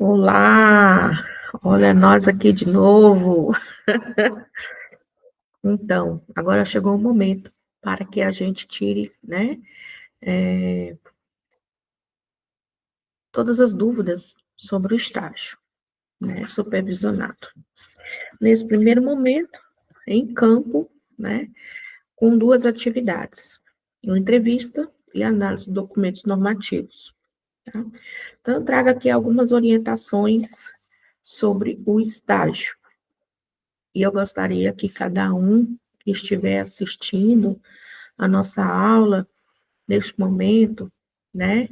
Olá, olha nós aqui de novo. Então, agora chegou o momento para que a gente tire, né, eh, todas as dúvidas sobre o estágio, né, supervisionado. Nesse primeiro momento, em campo, né, com 2 atividades, uma entrevista e análise de documentos normativos, tá. Então eu trago aqui algumas orientações sobre o estágio. E eu gostaria que cada um que estiver assistindo a nossa aula, neste momento, né,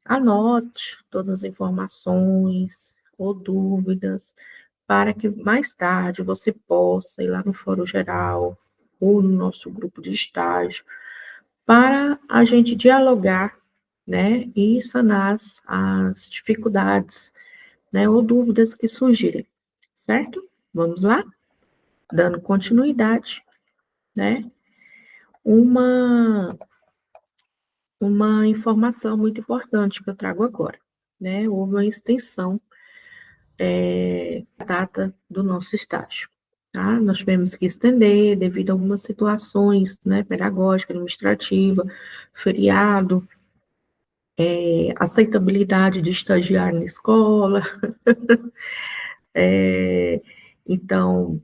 anote todas as informações ou dúvidas, para que mais tarde você possa ir lá no fórum geral ou no nosso grupo de estágio, para a gente dialogar, né, e sanar as dificuldades, né, ou dúvidas que surgirem, certo? Vamos lá? Dando continuidade, né? Uma uma informação muito importante que eu trago agora, né, houve uma extensão, da data do nosso estágio, tá. Nós tivemos que estender devido a algumas situações, né, pedagógica, administrativa, feriado, aceitabilidade de estagiário na escola, eh, então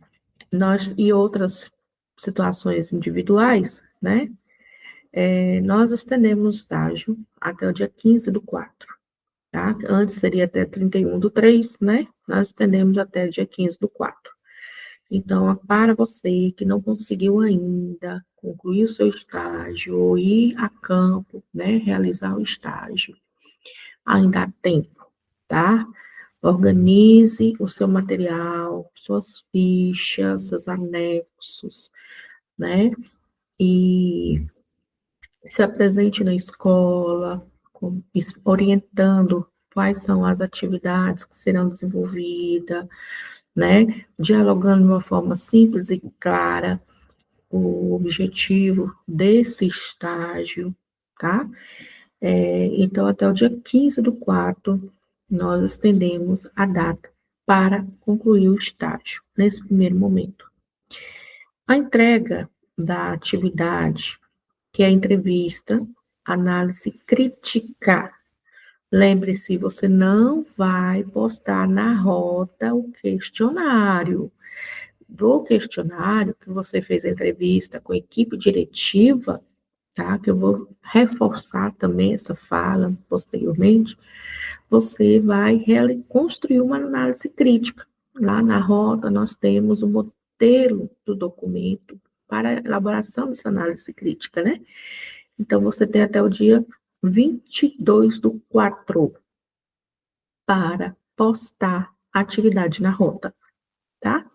nós e outras situações individuais, né, nós estendemos o estágio até o dia 15/4, tá. Antes seria até 31/3, né, nós estendemos até dia 15/4. Então, para você que não conseguiu ainda concluir o seu estágio ou ir a campo, né, realizar o estágio, ainda há tempo, tá. Organize o seu material, suas fichas, seus anexos, né, e se apresente na escola, orientando quais são as atividades que serão desenvolvidas, né? Dialogando de uma forma simples e clara o objetivo desse estágio, tá? Então, até o dia 15/4, nós estendemos a data para concluir o estágio, nesse primeiro momento. A entrega da atividade, que é a entrevista, análise crítica. Lembre-se, você não vai postar na rota o questionário. Do questionário que você fez a entrevista com a equipe diretiva, tá? Que eu vou reforçar também essa fala posteriormente. Você vai construir uma análise crítica. Lá na rota, nós temos o modelo do documento para a elaboração dessa análise crítica, né? Então, você tem até o dia 22/4 para postar a atividade na rota, tá?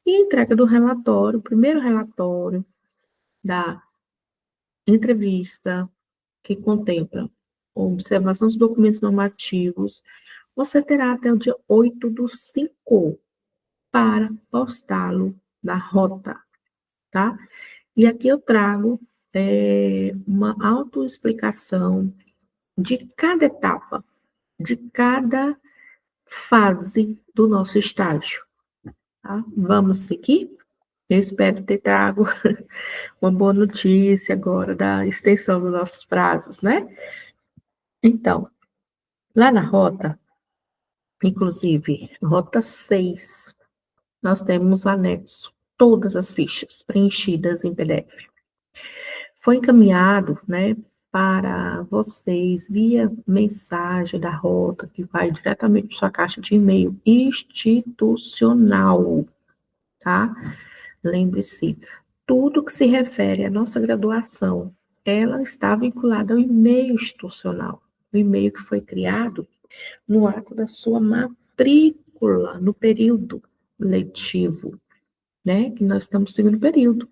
E entrega do relatório, o primeiro relatório da entrevista, que contempla observação dos documentos normativos, você terá até o dia 8/5 para postá-lo na rota, tá? E aqui eu trago, uma autoexplicação de cada etapa, de cada fase do nosso estágio, tá? Vamos seguir? Eu espero ter trago uma boa notícia agora da extensão dos nossos prazos, né? Então, lá na rota, inclusive, rota 6, nós temos anexo todas as fichas preenchidas em PDF. Foi encaminhado, né, para vocês via mensagem da rota, que vai diretamente para sua caixa de e-mail institucional, tá? Lembre-se, tudo que se refere à nossa graduação, ela está vinculada ao e-mail institucional, o e-mail que foi criado no ato da sua matrícula, no período letivo, né, que nós estamos seguindo o período.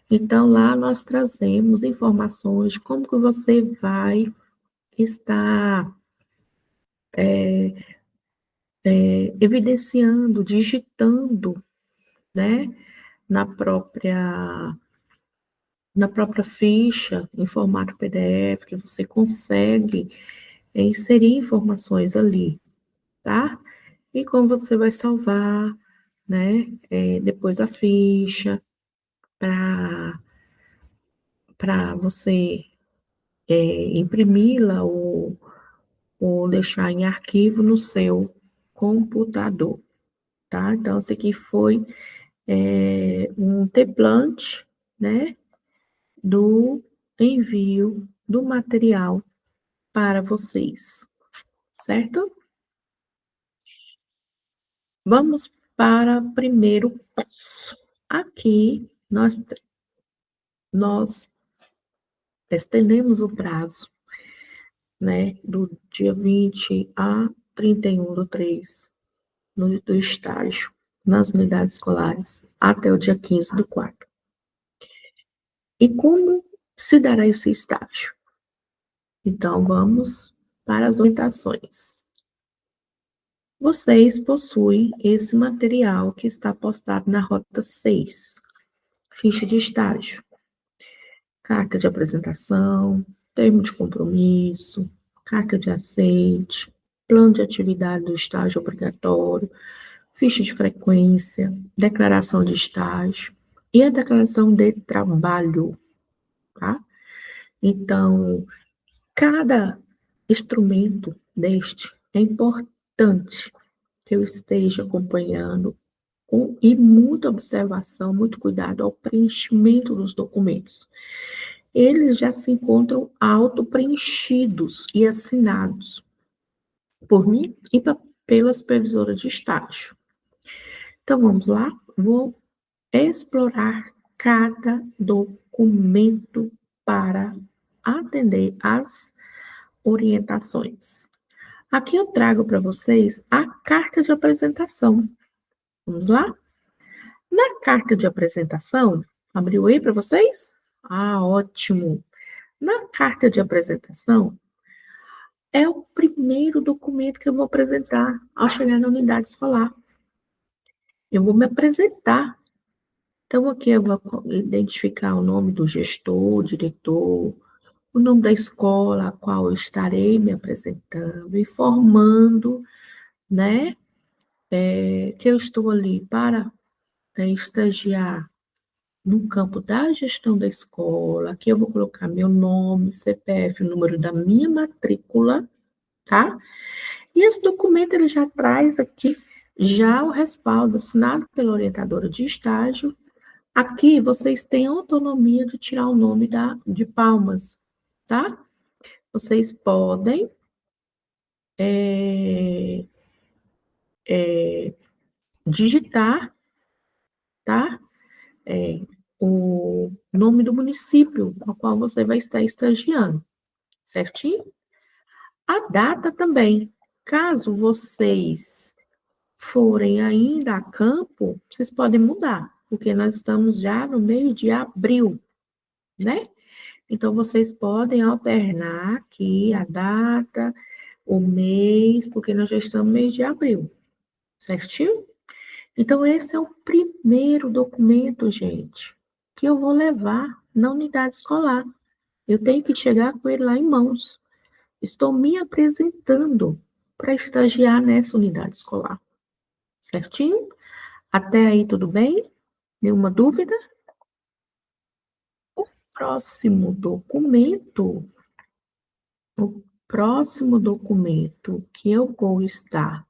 Então, lá nós trazemos informações de como que você vai estar evidenciando, digitando, né, na própria na própria ficha, em formato PDF, que você consegue inserir informações ali, tá? E como você vai salvar, né, depois a ficha para você imprimi-la ou deixar em arquivo no seu computador, tá? Então, esse aqui foi um template, né, do envio do material para vocês, certo? Vamos para o primeiro passo. Aqui nós estendemos o prazo, né, do dia 20 a 31/3 do estágio nas unidades escolares até o dia 15/4. E como se dará esse estágio? Então, vamos para as orientações. Vocês possuem esse material que está postado na rota 6, ficha de estágio, carta de apresentação, termo de compromisso, carta de aceite, plano de atividade do estágio obrigatório, ficha de frequência, declaração de estágio e a declaração de trabalho, tá? Então, cada instrumento deste é importante que eu esteja acompanhando e muita observação, muito cuidado ao preenchimento dos documentos. Eles já se encontram auto-preenchidos e assinados por mim e pela supervisora de estágio. Então, vamos lá? Vou explorar cada documento para atender às orientações. Aqui eu trago para vocês a carta de apresentação. Vamos lá? Na carta de apresentação, abriu aí para vocês? Ah, ótimo! Na carta de apresentação, é o primeiro documento que eu vou apresentar ao chegar na unidade escolar. Eu vou me apresentar. Então, aqui eu vou identificar o nome do gestor, diretor, o nome da escola a qual eu estarei me apresentando, informando, né, que eu estou ali para estagiar no campo da gestão da escola. Aqui eu vou colocar meu nome, CPF, o número da minha matrícula, tá? E esse documento ele já traz aqui já o respaldo assinado pela orientadora de estágio. Aqui vocês têm autonomia de tirar o nome de Palmas, tá? Vocês podem digitar, tá? O nome do município no qual você vai estar estagiando, certinho? A data também. Caso vocês forem ainda a campo, vocês podem mudar, porque nós estamos já no mês de abril, né? Então, vocês podem alternar aqui a data, o mês, porque nós já estamos no mês de abril, certinho? Então, esse é o primeiro documento, gente, que eu vou levar na unidade escolar. Eu tenho que chegar com ele lá em mãos. Estou me apresentando para estagiar nessa unidade escolar, certinho? Até aí, tudo bem? Nenhuma dúvida? Próximo documento, o próximo documento que eu vou estar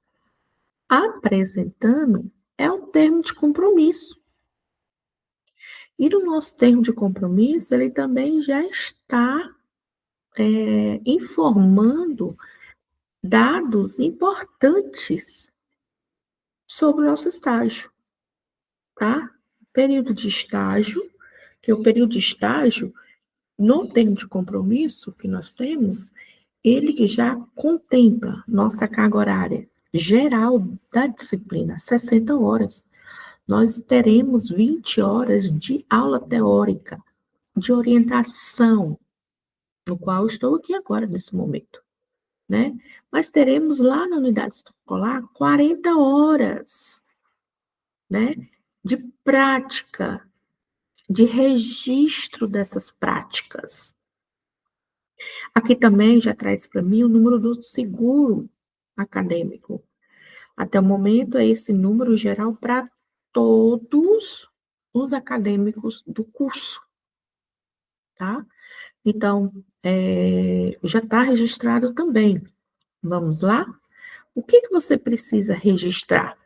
apresentando é o termo de compromisso. E no nosso termo de compromisso, ele também já está informando dados importantes sobre o nosso estágio, tá? Período de estágio, que o período de estágio, no termo de compromisso que nós temos, ele já contempla nossa carga horária geral da disciplina, 60 horas. Nós teremos 20 horas de aula teórica, de orientação, no qual estou aqui agora, nesse momento, né? Mas teremos lá na unidade escolar 40 horas, né? De prática, de registro dessas práticas. Aqui também já traz para mim o número do seguro acadêmico. Até o momento é esse número geral para todos os acadêmicos do curso, tá? Então, já está registrado também. Vamos lá? O que que você precisa registrar?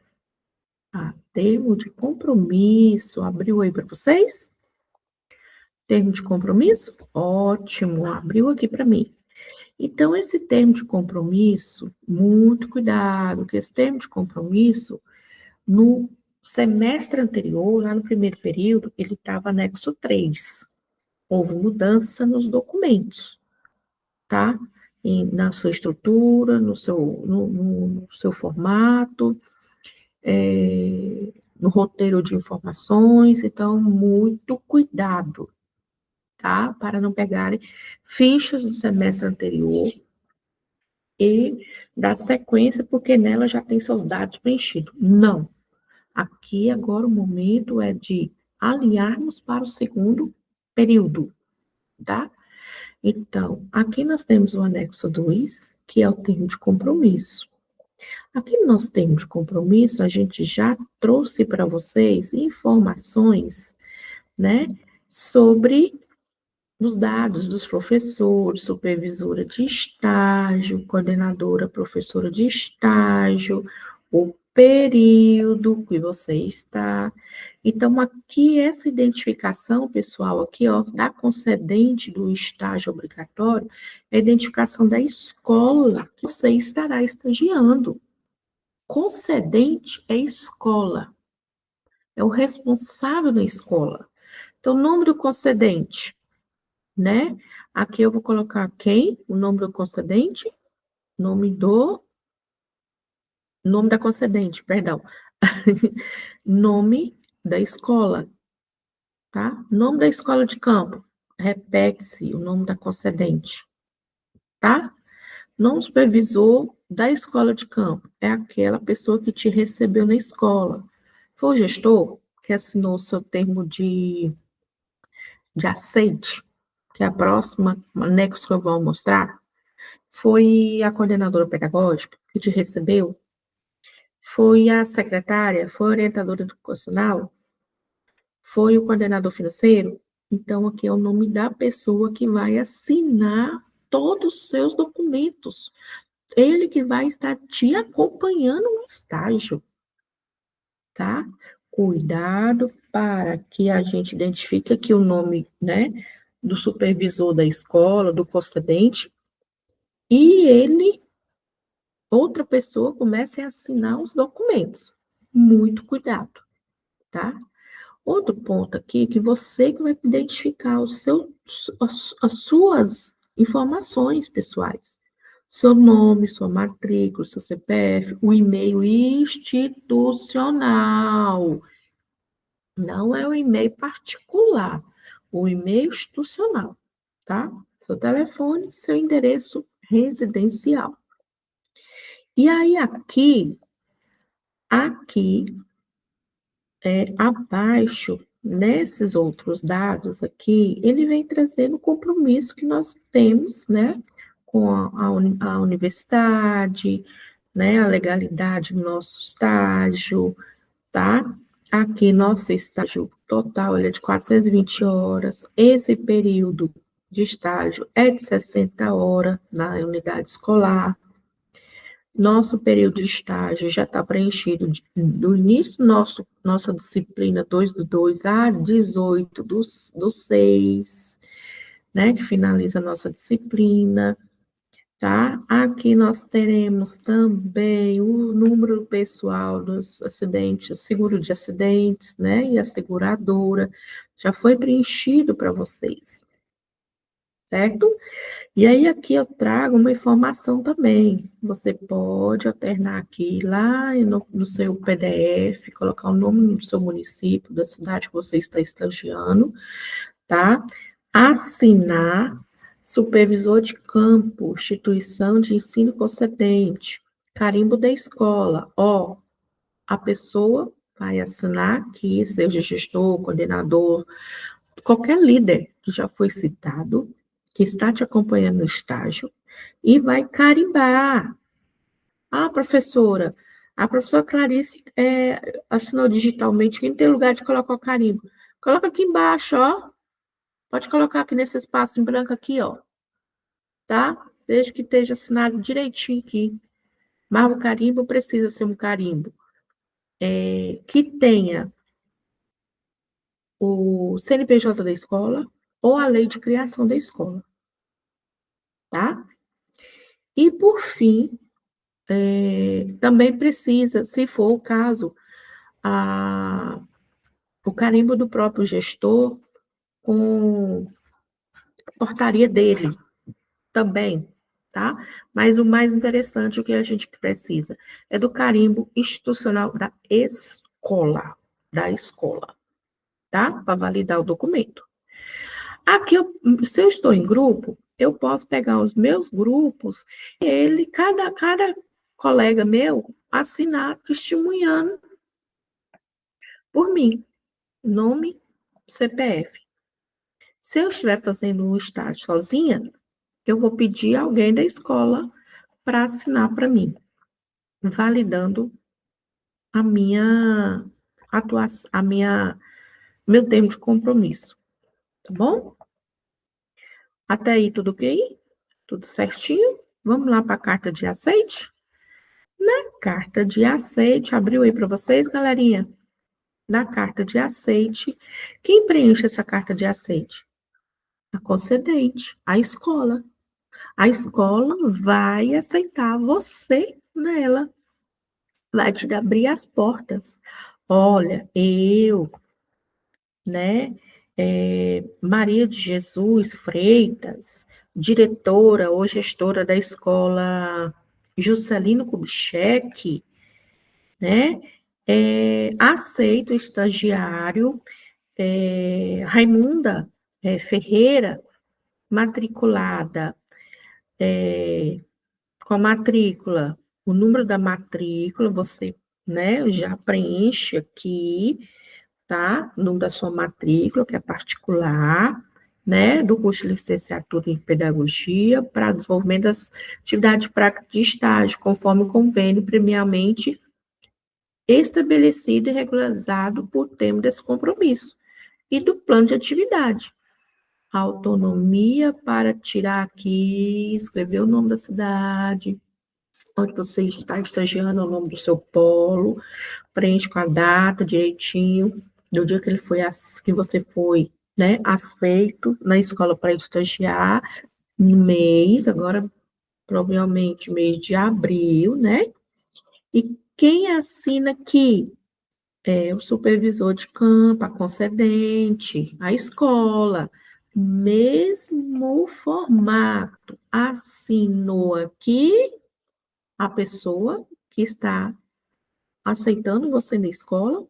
Termo de compromisso. Abriu aí para vocês? Termo de compromisso? Ótimo, abriu aqui para mim. Então, esse termo de compromisso, muito cuidado, que esse termo de compromisso, no semestre anterior, lá no primeiro período, ele estava anexo 3. Houve mudança nos documentos, tá? Na sua estrutura, no seu formato, no roteiro de informações, então, muito cuidado, tá? Para não pegarem fichas do semestre anterior e dar sequência, porque nela já tem seus dados preenchidos. Não. Aqui, agora, o momento é de alinharmos para o segundo período, tá? Então, aqui nós temos o anexo 2, que é o termo de compromisso. Aqui no nosso termo de compromisso, a gente já trouxe para vocês informações, né, sobre os dados dos professores, supervisora de estágio, coordenadora, professora de estágio, o período que você está. Então, aqui, essa identificação, pessoal, aqui, ó, da concedente do estágio obrigatório, é a identificação da escola que você estará estagiando. Concedente é escola, é o responsável da escola. Então, o nome do concedente, né? Aqui eu vou colocar quem? O nome do concedente, nome da concedente, perdão. Nome da escola, tá? Nome da escola de campo. Repete-se o nome da concedente, tá? Nome do supervisor da escola de campo. É aquela pessoa que te recebeu na escola. Foi o gestor que assinou o seu termo de aceite, que é a próxima anexo que eu vou mostrar. Foi a coordenadora pedagógica que te recebeu? Foi a secretária? Foi a orientadora educacional? Foi o coordenador financeiro? Então, aqui é o nome da pessoa que vai assinar todos os seus documentos. Ele que vai estar te acompanhando no estágio, tá? Cuidado para que a gente identifique aqui o nome, né, do supervisor da escola, do concedente, e ele, outra pessoa, comece a assinar os documentos. Muito cuidado, tá? Outro ponto aqui, que você que vai identificar as suas informações pessoais. Seu nome, sua matrícula, seu CPF, o e-mail institucional. Não é o e-mail particular, o e-mail institucional, tá? Seu telefone, seu endereço residencial. E aí, aqui, abaixo, nesses outros dados aqui, ele vem trazendo o compromisso que nós temos, né, com a universidade, né, a legalidade do nosso estágio, tá? Aqui, nosso estágio total, ele é de 420 horas. Esse período de estágio é de 60 horas na unidade escolar. Nosso período de estágio já está preenchido do início nossa disciplina 2 do 2 a 18 do 6, né, que finaliza a nossa disciplina, tá? Aqui nós teremos também o número pessoal dos acidentes, seguro de acidentes, né, e a seguradora, já foi preenchido para vocês, certo? E aí, aqui eu trago uma informação também. Você pode alternar aqui, lá no seu PDF, colocar o nome do seu município, da cidade que você está estagiando, tá? Assinar supervisor de campo, instituição de ensino concedente, carimbo da escola. Ó, a pessoa vai assinar aqui, seja gestor, coordenador, qualquer líder que já foi citado, que está te acompanhando no estágio, e vai carimbar. Ah, professora, A professora Clarice assinou digitalmente, quem tem lugar de colocar o carimbo. Coloca aqui embaixo, ó. Pode colocar aqui nesse espaço em branco aqui, ó. Tá? Desde que esteja assinado direitinho aqui. Mas o carimbo precisa ser um carimbo que tenha o CNPJ da escola ou a lei de criação da escola, tá? E, por fim, também precisa, se for o caso, o carimbo do próprio gestor com a portaria dele também, tá? Mas o mais interessante, o que a gente precisa, é do carimbo institucional da escola, tá? Para validar o documento. Aqui, se eu estou em grupo, eu posso pegar os meus grupos, cada colega meu, assinar testemunhando por mim, nome, CPF. Se eu estiver fazendo um estágio sozinha, eu vou pedir alguém da escola para assinar para mim, validando a minha atuação, meu termo de compromisso, tá bom? Até aí tudo ok? Tudo certinho? Vamos lá para a carta de aceite? Na carta de aceite, abriu aí para vocês, galerinha? Na carta de aceite, quem preenche essa carta de aceite? A concedente, a escola. A escola vai aceitar você nela, vai te abrir as portas. Olha, né, Maria de Jesus Freitas, diretora ou gestora da escola Juscelino Kubitschek, né, aceito o estagiário Raimunda Ferreira, matriculada com a matrícula, o número da matrícula, você, né, já preenche aqui, tá? O número da sua matrícula, que é particular, né, do curso de licenciatura em pedagogia para desenvolvimento das atividades práticas de estágio, conforme o convênio previamente estabelecido e regularizado por termo desse compromisso, e do plano de atividade. Autonomia para tirar aqui, escrever o nome da cidade, onde você está estagiando, o nome do seu polo, preenche com a data direitinho, do dia que ele foi, que você foi, né, aceito na escola para estagiar, no mês, agora provavelmente mês de abril, né? E quem assina aqui é o supervisor de campo, a concedente, a escola, mesmo formato, assinou aqui a pessoa que está aceitando você na escola,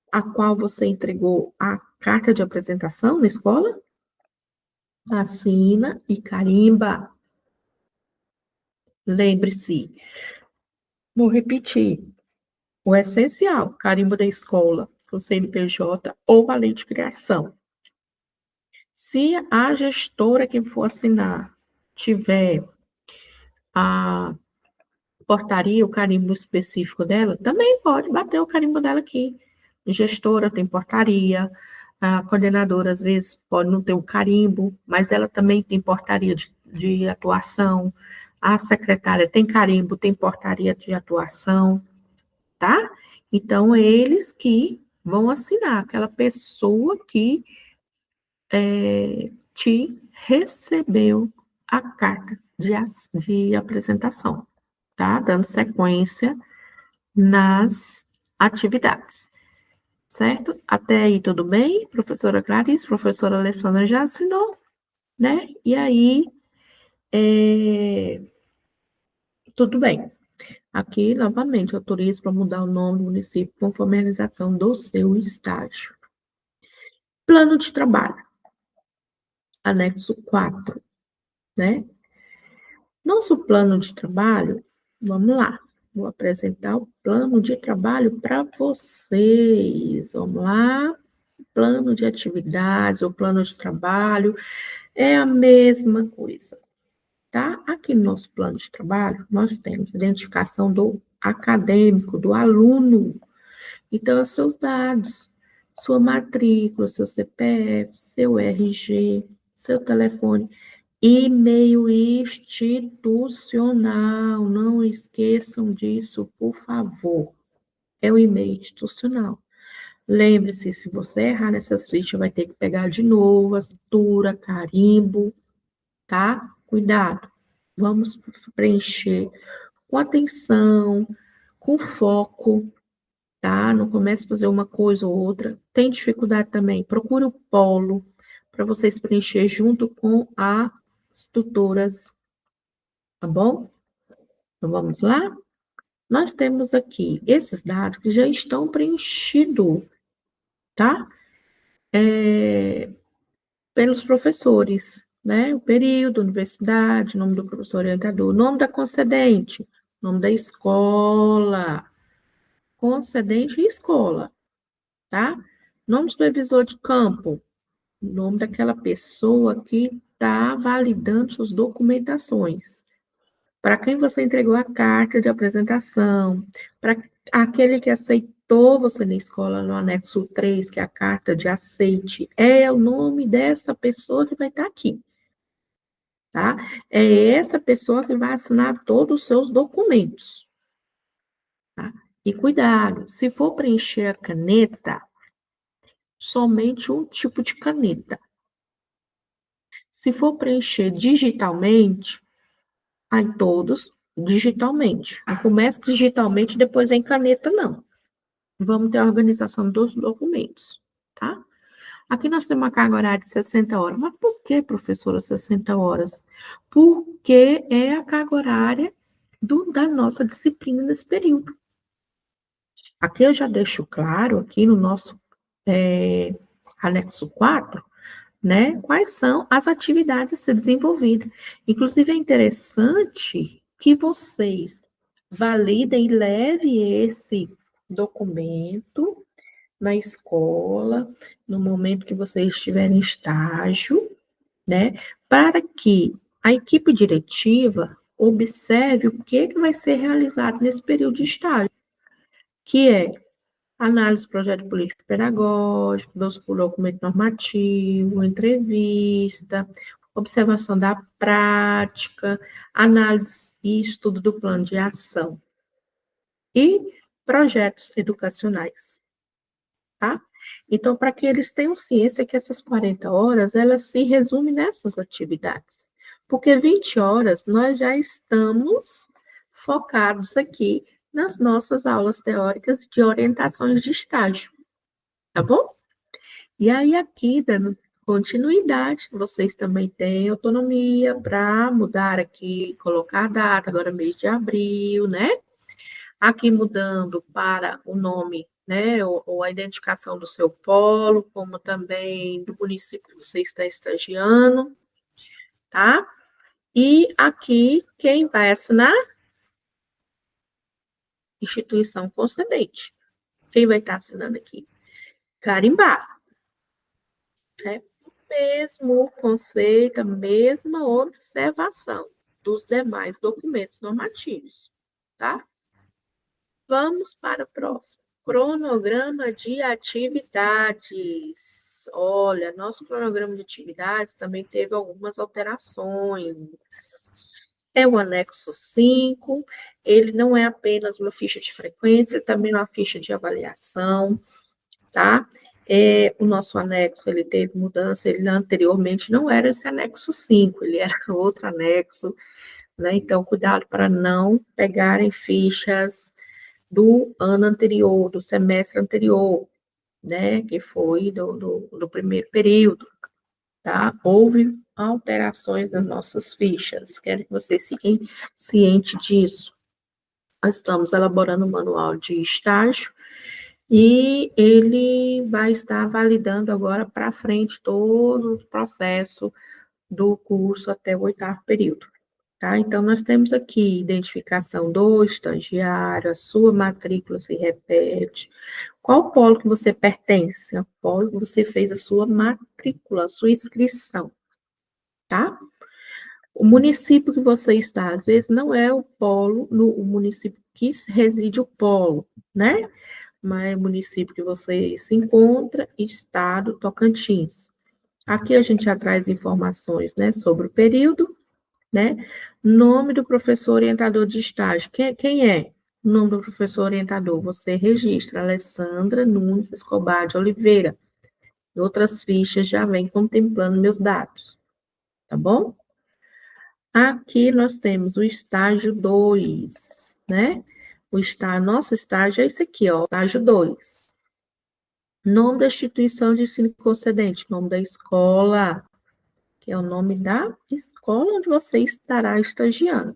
a qual você entregou a carta de apresentação na escola, assina e carimba. Lembre-se, vou repetir, o essencial, carimbo da escola, o CNPJ ou a lei de criação. Se a gestora que for assinar tiver a portaria, o carimbo específico dela, também pode bater o carimbo dela aqui. Gestora tem portaria, a coordenadora, às vezes, pode não ter o carimbo, mas ela também tem portaria de atuação. A secretária tem carimbo, tem portaria de atuação, tá? Então, eles que vão assinar, aquela pessoa que te recebeu a carta de apresentação, tá? Dando sequência nas atividades, certo? Até aí tudo bem? Professora Clarice, professora Alessandra já assinou, né? E aí, tudo bem. Aqui, novamente, autorizo para mudar o nome do município conforme a realização do seu estágio. Plano de trabalho, anexo 4, né? Nosso plano de trabalho, vamos lá, vou apresentar o plano de trabalho para vocês. Vamos lá, plano de atividades, o plano de trabalho é a mesma coisa, tá? Aqui no nosso plano de trabalho, nós temos identificação do acadêmico do aluno. Então, os seus dados, sua matrícula, seu CPF, seu RG, seu telefone, e-mail institucional, não esqueçam disso, por favor. É o e-mail institucional. Lembre-se, se você errar nessas fichas, vai ter que pegar de novo, assinatura, carimbo, tá? Cuidado. Vamos preencher com atenção, com foco, tá? Não comece a fazer uma coisa ou outra. Tem dificuldade também? Procure o polo para vocês preencher junto com as tutoras, tá bom? Então vamos lá? Nós temos aqui esses dados que já estão preenchidos, tá? Pelos professores, né? O período, universidade, nome do professor orientador, nome da concedente, nome da escola, concedente e escola, tá? Nome do supervisor de campo, nome daquela pessoa que está validando suas documentações. Para quem você entregou a carta de apresentação, para aquele que aceitou você na escola, no anexo 3, que é a carta de aceite, é o nome dessa pessoa que vai estar aqui, tá? É essa pessoa que vai assinar todos os seus documentos, tá? E cuidado, se for preencher a caneta, somente um tipo de caneta. Se for preencher digitalmente, aí todos digitalmente. Não começa digitalmente, depois vem caneta, não. Vamos ter a organização dos documentos, tá? Aqui nós temos uma carga horária de 60 horas. Mas por que, professora, 60 horas? Porque é a carga horária da nossa disciplina nesse período. Aqui eu já deixo claro, aqui no nosso anexo 4, né, quais são as atividades a ser desenvolvidas. Inclusive, é interessante que vocês validem e levem esse documento na escola, no momento que vocês estiverem em estágio, né, para que a equipe diretiva observe o que vai ser realizado nesse período de estágio, que é análise do projeto político pedagógico, do documento normativo, entrevista, observação da prática, análise e estudo do plano de ação e projetos educacionais, tá? Então, para que eles tenham ciência que essas 40 horas, elas se resumem nessas atividades. Porque 20 horas nós já estamos focados aqui nas nossas aulas teóricas de orientações de estágio, tá bom? E aí, aqui, dando continuidade, vocês também têm autonomia para mudar aqui, colocar a data, agora mês de abril, né? Aqui mudando para o nome, né, ou a identificação do seu polo, como também do município que você está estagiando, tá? E aqui, quem vai assinar? Instituição concedente. Quem vai estar assinando aqui? Carimbar, né? Mesmo conceito, a mesma observação dos demais documentos normativos, tá? Vamos para o próximo. Cronograma de atividades. Olha, nosso cronograma de atividades também teve algumas alterações. É o anexo 5, ele não é apenas uma ficha de frequência, ele também é uma ficha de avaliação, tá? O nosso anexo, ele teve mudança, ele anteriormente não era esse anexo 5, ele era outro anexo, né? Então, cuidado para não pegarem fichas do ano anterior, do semestre anterior, né, que foi do primeiro período, tá? Houve alterações nas nossas fichas, quero que vocês fiquem cientes disso. Nós estamos elaborando um manual de estágio e ele vai estar validando agora para frente todo o processo do curso até o 8º período. Tá? Então, nós temos aqui identificação do estagiário, a sua matrícula se repete. Qual polo que você pertence? O polo que você fez a sua matrícula, a sua inscrição, tá? O município que você está, às vezes, não é o polo, o município que reside o polo, né? Mas município que você se encontra, estado Tocantins. Aqui a gente já traz informações, né, sobre o período, né? Nome do professor orientador de estágio. Quem é o nome do professor orientador? Você registra Alessandra Nunes Escobar de Oliveira. Outras fichas já vêm contemplando meus dados, tá bom? Aqui nós temos o estágio 2, né? Nosso estágio é esse aqui, ó, estágio 2. Nome da instituição de ensino concedente, nome da escola, que é o nome da escola onde você estará estagiando.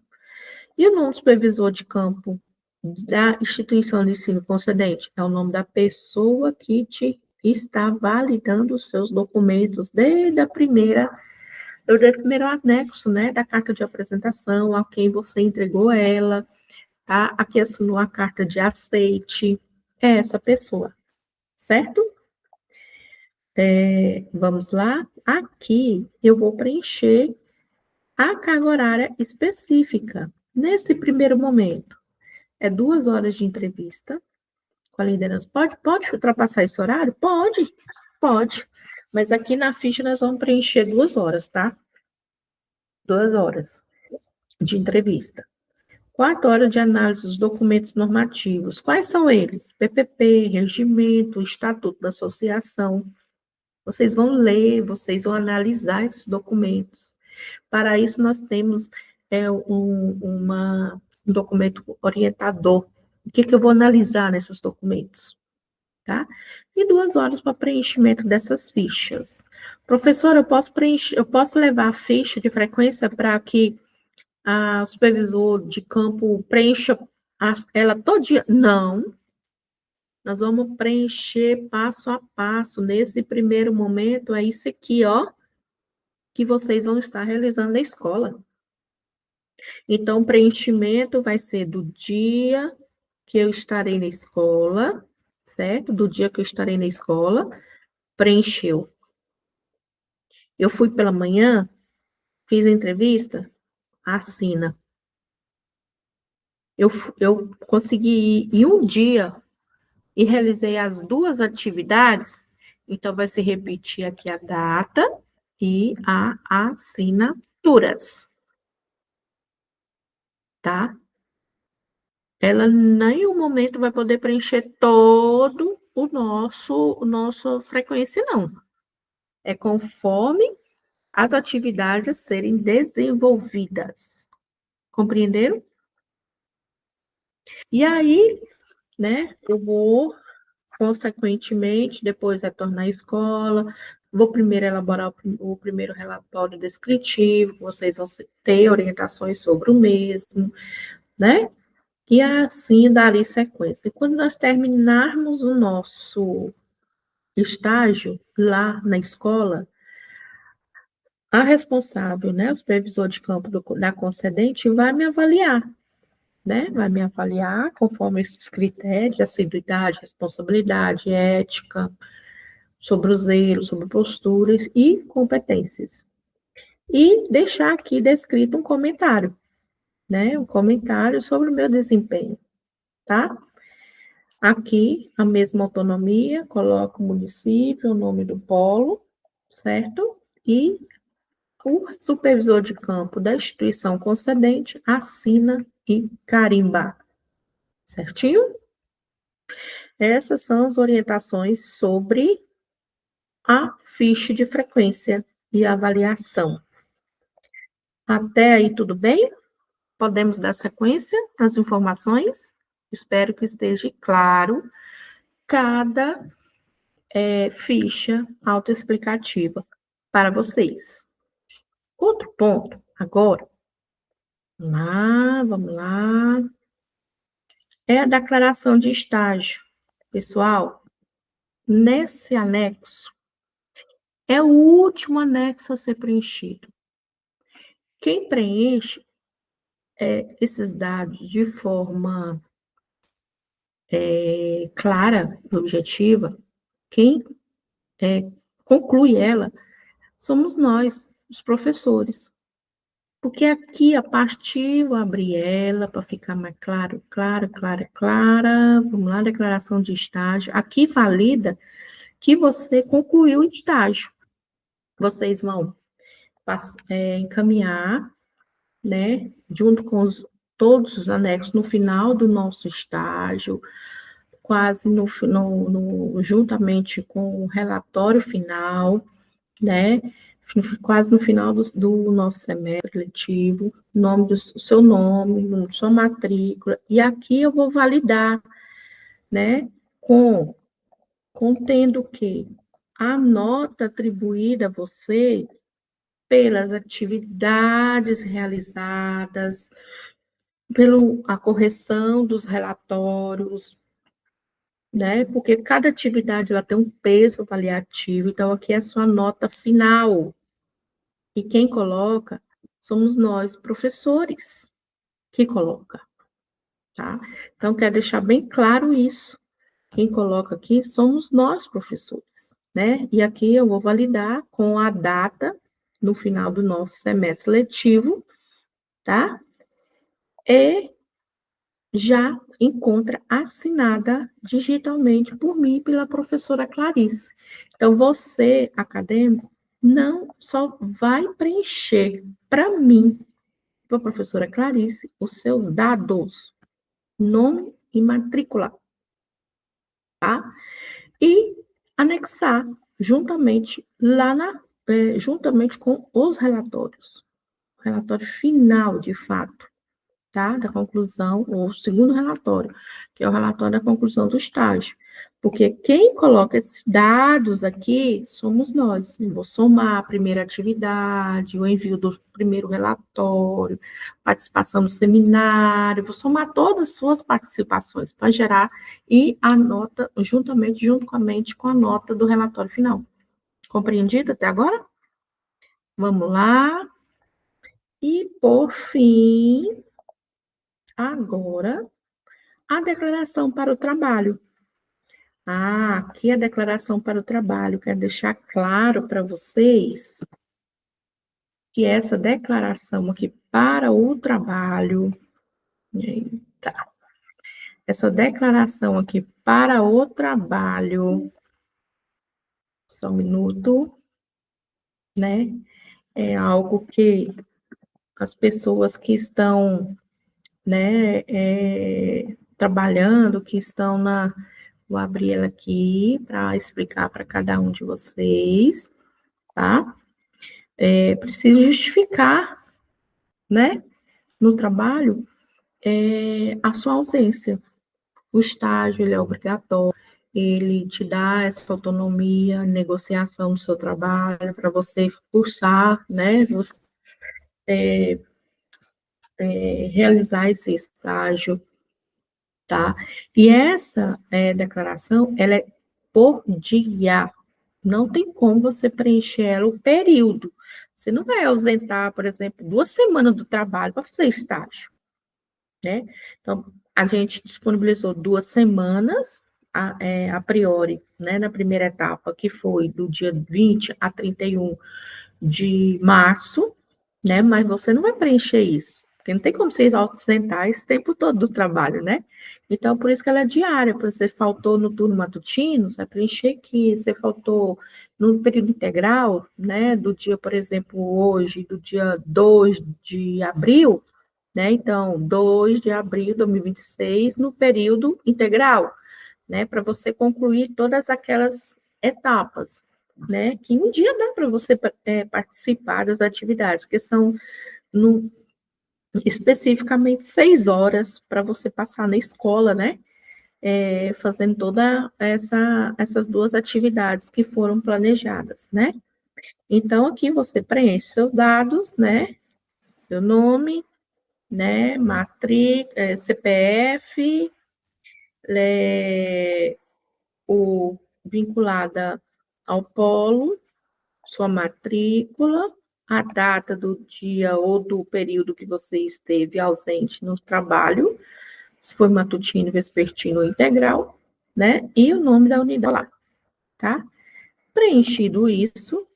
E o nome do supervisor de campo da instituição de ensino concedente é o nome da pessoa que te está validando os seus documentos desde o primeiro anexo, né, da carta de apresentação, a quem você entregou ela, tá? Aqui assinou a carta de aceite, é essa pessoa, certo? Vamos lá? Aqui eu vou preencher a carga horária específica. Nesse primeiro momento, é 2 horas de entrevista com a liderança. Pode ultrapassar esse horário? Pode. Mas aqui na ficha nós vamos preencher 2 horas, tá? 2 horas de entrevista. 4 horas de análise dos documentos normativos. Quais são eles? PPP, regimento, estatuto da associação. Vocês vão ler, vocês vão analisar esses documentos. Para isso, nós temos um documento orientador. O que eu vou analisar nesses documentos? Tá? E 2 horas para preenchimento dessas fichas. Professora, eu posso levar a ficha de frequência para que a supervisor de campo preencha ela todo dia? Não. Nós vamos preencher passo a passo. Nesse primeiro momento, é isso aqui, ó, que vocês vão estar realizando na escola. Então, o preenchimento vai ser do dia que eu estarei na escola, certo? Do dia que eu estarei na escola, preencheu. Eu fui pela manhã, fiz a entrevista, assina. Eu consegui ir em um dia e realizei as 2 atividades, então vai se repetir aqui a data e a assinaturas, tá? Ela em nenhum momento vai poder preencher todo o nosso frequência, não. É conforme as atividades serem desenvolvidas. Compreenderam? E aí, né, eu vou, consequentemente, depois retornar à escola, vou primeiro elaborar o primeiro relatório descritivo, vocês vão ter orientações sobre o mesmo, né? E assim darei sequência. E quando nós terminarmos o nosso estágio lá na escola, a responsável, né, o supervisor de campo da concedente vai me avaliar, né? Vai me avaliar conforme esses critérios de assiduidade, responsabilidade, ética, sobre o zelo, sobre posturas e competências. E deixar aqui descrito um comentário, né? Um comentário sobre o meu desempenho, tá? Aqui, a mesma autonomia, coloco o município, o nome do polo, certo? E o supervisor de campo da instituição concedente assina e carimba, certinho? Essas são as orientações sobre a ficha de frequência e avaliação. Até aí, tudo bem? Podemos dar sequência às informações? Espero que esteja claro cada ficha autoexplicativa para vocês. Outro ponto, agora, vamos lá, é a declaração de estágio. Pessoal, nesse anexo, é o último anexo a ser preenchido. Quem preenche esses dados de forma clara, objetiva, quem conclui ela, somos nós, os professores. Porque aqui, a partir, vou abrir ela para ficar mais claro, clara. Vamos lá, declaração de estágio. Aqui valida que você concluiu o estágio. Vocês vão encaminhar, né, junto com todos os anexos, no final do nosso estágio, quase juntamente com o relatório final, né, quase no final do nosso semestre letivo, seu nome, sua matrícula, e aqui eu vou validar, né, contendo que a nota atribuída a você pelas atividades realizadas, pela correção dos relatórios, né? Porque cada atividade ela tem um peso avaliativo, então aqui é a sua nota final. E quem coloca somos nós, professores, que coloca, tá? Então, quero deixar bem claro isso. Quem coloca aqui somos nós, professores, né? E aqui eu vou validar com a data no final do nosso semestre letivo, tá? E já encontra assinada digitalmente por mim e pela professora Clarice. Então, você, acadêmico, não só vai preencher para mim, para a professora Clarice, os seus dados, nome e matrícula, tá? E anexar juntamente juntamente com os relatórios. Relatório final, de fato, tá? Da conclusão, o segundo relatório, que é o relatório da conclusão do estágio. Porque quem coloca esses dados aqui somos nós. Eu vou somar a primeira atividade, o envio do primeiro relatório, participação no seminário, vou somar todas as suas participações para gerar e a nota, juntamente com a nota do relatório final. Compreendido até agora? Vamos lá. E, por fim, agora, a declaração para o trabalho. Aqui a declaração para o trabalho. Quero deixar claro para vocês que essa declaração aqui para o trabalho, tá? Essa declaração aqui para o trabalho, só um minuto, né? É algo que as pessoas que estão, né, trabalhando, que estão vou abrir ela aqui para explicar para cada um de vocês, tá? Preciso justificar, né, no trabalho, a sua ausência. O estágio, ele é obrigatório, ele te dá essa autonomia, negociação do seu trabalho, para você cursar, né, você, realizar esse estágio, tá? E essa declaração, ela é por dia, não tem como você preencher ela o período. Você não vai ausentar, por exemplo, 2 semanas do trabalho para fazer estágio, né? Então, a gente disponibilizou 2 semanas, a priori, né, na primeira etapa, que foi do dia 20 a 31 de março, né? Mas você não vai preencher isso, porque não tem como vocês ausentar esse tempo todo do trabalho, né? Então, por isso que ela é diária, porque você faltou no turno matutino, você vai preencher aqui, você faltou no período integral, né? Do dia, por exemplo, hoje, do dia 2 de abril, né? Então, 2 de abril de 2026, no período integral, né? Para você concluir todas aquelas etapas, né? Que um dia dá para você participar das atividades, que são especificamente 6 horas para você passar na escola, né? Fazendo todas essas 2 atividades que foram planejadas, né? Então, aqui você preenche seus dados, né? Seu nome, né? Matrícula, CPF, vinculada ao polo, sua matrícula, a data do dia ou do período que você esteve ausente no trabalho, se foi matutino, vespertino ou integral, né? E o nome da unidade lá, tá? Preenchido isso,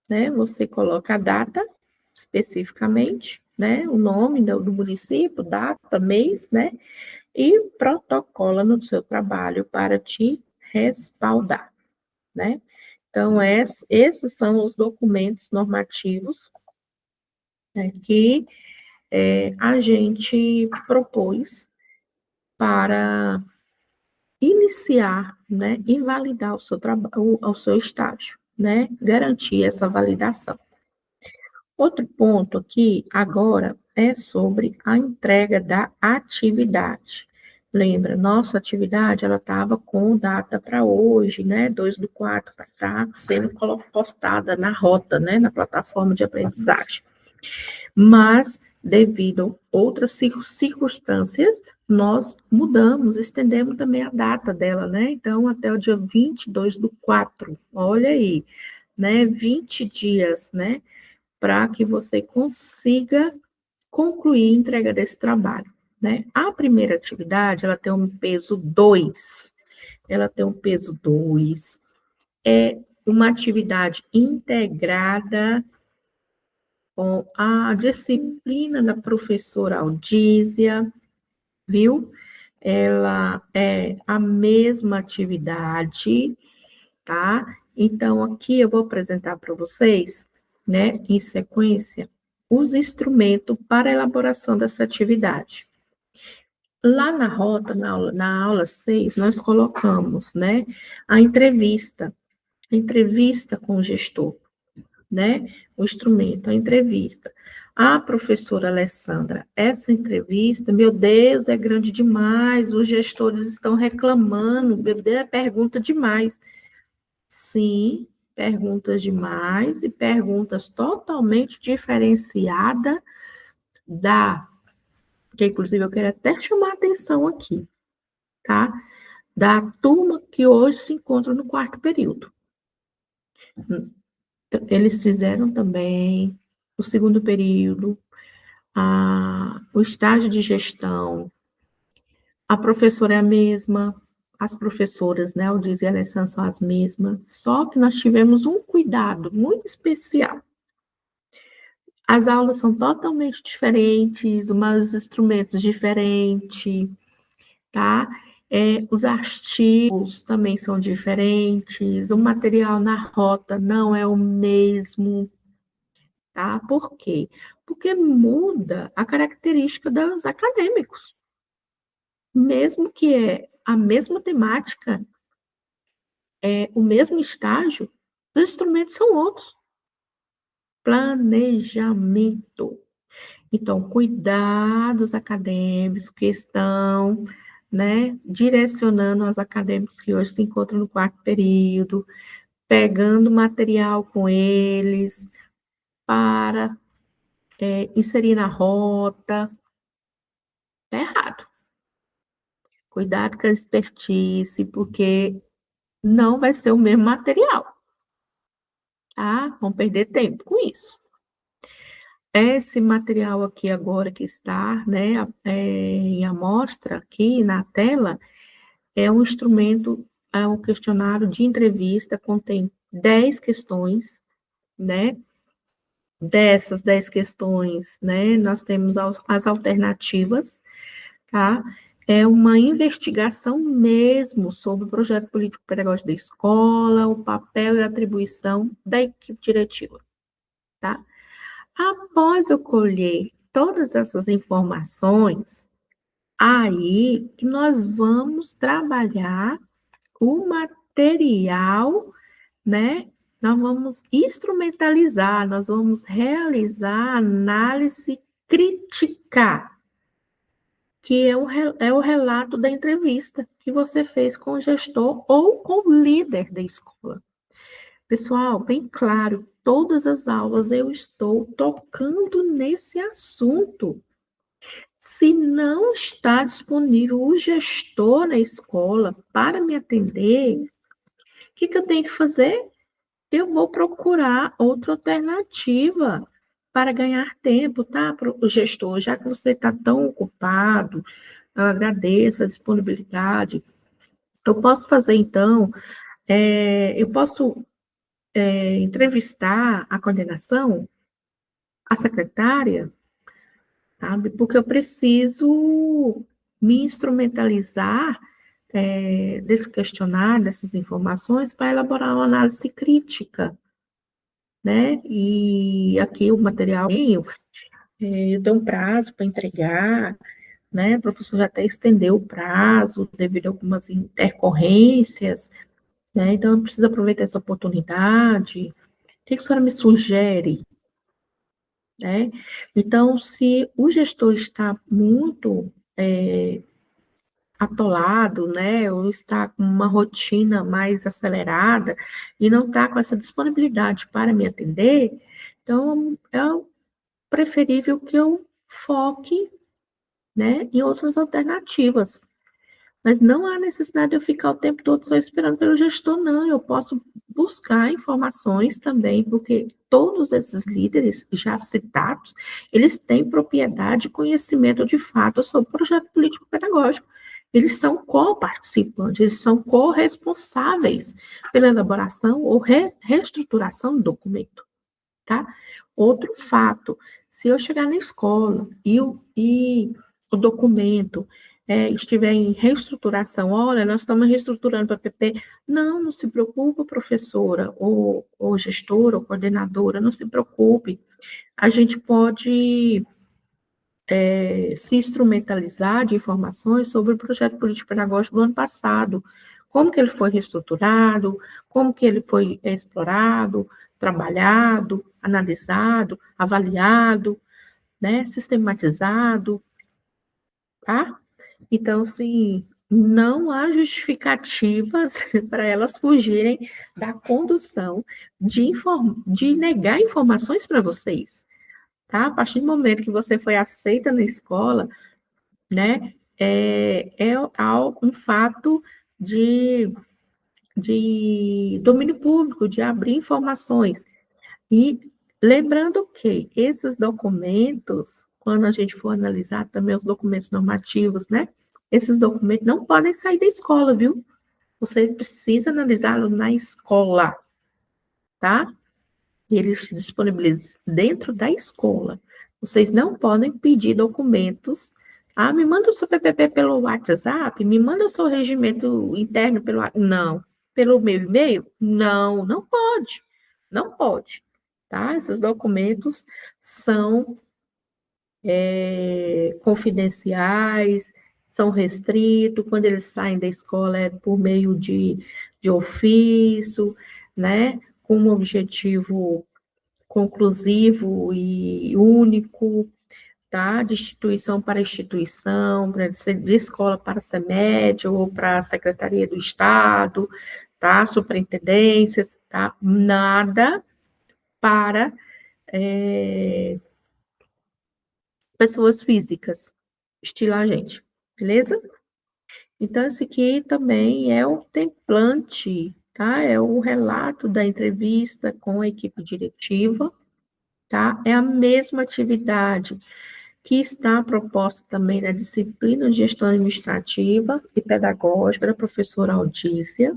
né? Você coloca a data especificamente, né, o nome do município, data, mês, né, e protocola no seu trabalho para te respaldar, né. Então, esses são os documentos normativos, né, que a gente propôs para iniciar, né, e validar o seu trabalho, o seu estágio, né, garantir essa validação. Outro ponto aqui agora é sobre a entrega da atividade. Lembra, nossa atividade ela estava com data para hoje, né, 2/4, para estar sendo postada na rota, né, na plataforma de aprendizagem. Mas, devido a outras circunstâncias, nós mudamos, estendemos também a data dela, né? Então, até o dia 22/4, olha aí, né? 20 dias, né? Para que você consiga concluir a entrega desse trabalho, né? A primeira atividade, ela tem um peso 2. Ela tem um peso 2. É uma atividade integrada com a disciplina da professora Aldísia, viu? Ela é a mesma atividade, tá? Então, aqui eu vou apresentar para vocês, né, em sequência, os instrumentos para a elaboração dessa atividade. Lá na rota, na aula 6, nós colocamos, né, a entrevista com o gestor, né? O instrumento, a entrevista. A professora Alessandra, essa entrevista, meu Deus, é grande demais, os gestores estão reclamando, meu Deus, é pergunta demais. Sim, perguntas demais e perguntas totalmente diferenciadas que inclusive eu quero até chamar a atenção aqui, tá? Da turma que hoje se encontra no quarto período. Eles fizeram também o segundo período, o estágio de gestão, a professora é a mesma, as professoras, né, o Diz e a Alessandra são as mesmas, só que nós tivemos um cuidado muito especial. As aulas são totalmente diferentes, os instrumentos diferentes, tá? Os artigos também são diferentes, o material na rota não é o mesmo, tá? Por quê? Porque muda a característica dos acadêmicos. Mesmo que é a mesma temática, o mesmo estágio, os instrumentos são outros. Planejamento. Então, cuidados acadêmicos que estão, né, direcionando os acadêmicos que hoje se encontram no quarto período, pegando material com eles para inserir na rota. Está errado. Cuidado com a expertise, porque não vai ser o mesmo material, tá? Vão perder tempo com isso. Esse material aqui agora que está, né, em amostra aqui na tela, é um instrumento, é um questionário de entrevista, contém 10 questões, né? Dessas 10 questões, né, nós temos as alternativas, tá? É uma investigação mesmo sobre o projeto político-pedagógico da escola, o papel e a atribuição da equipe diretiva, tá? Após eu colher todas essas informações, aí que nós vamos trabalhar o material, né? Nós vamos instrumentalizar, nós vamos realizar análise crítica, que é o relato da entrevista que você fez com o gestor ou com o líder da escola. Pessoal, bem claro, todas as aulas eu estou tocando nesse assunto. Se não está disponível o gestor na escola para me atender, o que eu tenho que fazer? Eu vou procurar outra alternativa para ganhar tempo, tá, o gestor? Já que você está tão ocupado, eu agradeço a disponibilidade. Eu posso fazer, então, eu posso entrevistar a coordenação, a secretária, sabe? Porque eu preciso me instrumentalizar desse questionário, dessas informações, para elaborar uma análise crítica, né? E aqui o material, eu tenho um prazo para entregar, né? O professor já até estendeu o prazo devido a algumas intercorrências, né? Então eu preciso aproveitar essa oportunidade. O que a senhora me sugere, né? Então, se o gestor está muito atolado, né, ou está com uma rotina mais acelerada e não está com essa disponibilidade para me atender, então é preferível que eu foque, né, em outras alternativas. Mas não há necessidade de eu ficar o tempo todo só esperando pelo gestor, não. Eu posso buscar informações também, porque todos esses líderes já citados, eles têm propriedade e conhecimento de fato sobre o projeto político-pedagógico. Eles são co-participantes, eles são co-responsáveis pela elaboração ou reestruturação do documento, tá? Outro fato, se eu chegar na escola e o documento estiver em reestruturação, olha, nós estamos reestruturando para PP, não se preocupe, professora, ou gestora, ou coordenadora, não se preocupe, a gente pode se instrumentalizar de informações sobre o projeto político-pedagógico do ano passado, como que ele foi reestruturado, como que ele foi explorado, trabalhado, analisado, avaliado, né, sistematizado, tá? Então, assim, não há justificativas para elas fugirem da condução de negar informações para vocês, tá? A partir do momento que você foi aceita na escola, né, é um fato de, de domínio público, de abrir informações. E lembrando que esses documentos, quando a gente for analisar também os documentos normativos, né? Esses documentos não podem sair da escola, viu? Você precisa analisá-los na escola, tá? E eles disponibilizam dentro da escola. Vocês não podem pedir documentos. Ah, me manda o seu PPP pelo WhatsApp, me manda o seu regimento interno pelo não, pelo meu e-mail? Não, não pode. Não pode, tá? Esses documentos são confidenciais, são restritos, quando eles saem da escola é por meio de ofício, né? Com um objetivo conclusivo e único, tá? De instituição para instituição, de escola para SEMED ou para a Secretaria do Estado, tá? Superintendências, tá? Nada para pessoas físicas, estilo a gente, beleza? Então, esse aqui também é o template, tá? É o relato da entrevista com a equipe diretiva, tá? É a mesma atividade que está proposta também na disciplina de gestão administrativa e pedagógica da professora Aldícia,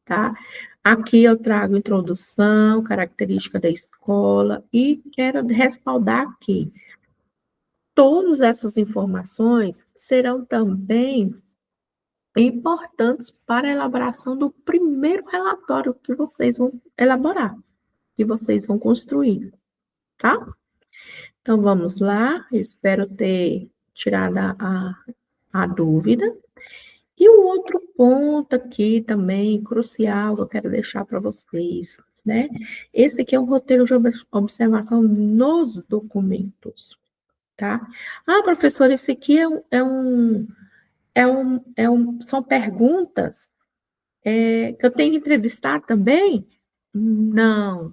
tá? Aqui eu trago introdução, característica da escola e quero respaldar aqui. Todas essas informações serão também importantes para a elaboração do primeiro relatório que vocês vão elaborar, que vocês vão construir, tá? Então, vamos lá, eu espero ter tirado a dúvida. E o outro ponto aqui também, crucial, que eu quero deixar para vocês, né? Esse aqui é um roteiro de observação nos documentos, tá? Ah, professor, esse aqui são perguntas que eu tenho que entrevistar também? Não.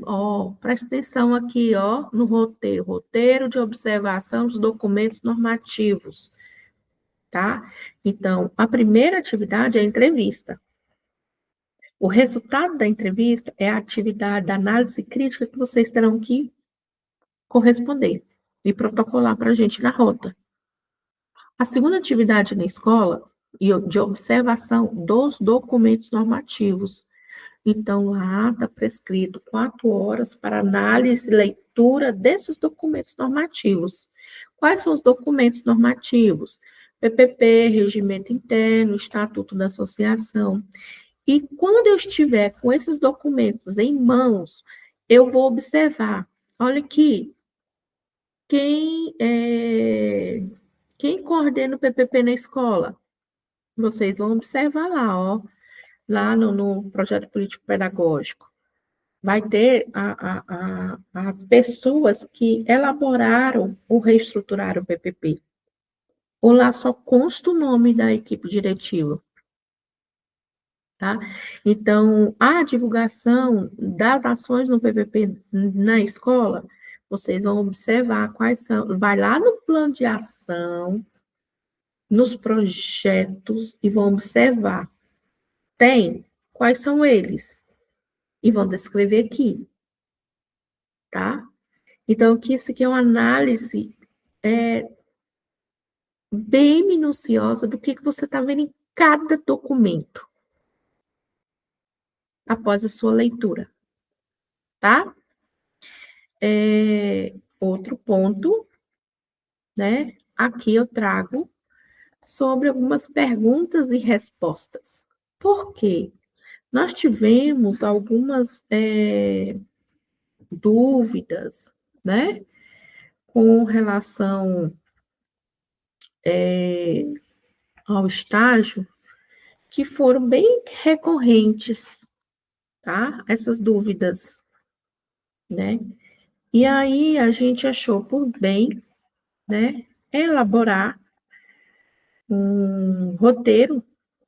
Ó, presta atenção aqui, ó, no roteiro. Roteiro de observação dos documentos normativos, tá? Então, a primeira atividade é a entrevista. O resultado da entrevista é a atividade da análise crítica que vocês terão que corresponder e protocolar para a gente na rota. A segunda atividade na escola de observação dos documentos normativos. Então, lá está prescrito 4 horas para análise e leitura desses documentos normativos. Quais são os documentos normativos? PPP, regimento interno, estatuto da associação. E quando eu estiver com esses documentos em mãos, eu vou observar. Olha aqui, quem coordena o PPP na escola? Vocês vão observar lá, ó, lá no projeto político-pedagógico. Vai ter as pessoas que elaboraram ou reestruturaram o PPP. Ou lá só consta o nome da equipe diretiva, tá? Então, a divulgação das ações no PPP na escola, vocês vão observar quais são, vai lá no plano de ação, nos projetos e vão observar. Tem? Quais são eles? E vão descrever aqui, tá? Então, aqui, isso aqui é uma análise bem minuciosa do que você está vendo em cada documento, após a sua leitura, tá? Outro ponto, né? Aqui eu trago sobre algumas perguntas e respostas. Por quê? Nós tivemos algumas dúvidas, né? Com relação ao estágio, que foram bem recorrentes, tá? Essas dúvidas, né? E aí a gente achou por bem, né, elaborar um roteiro,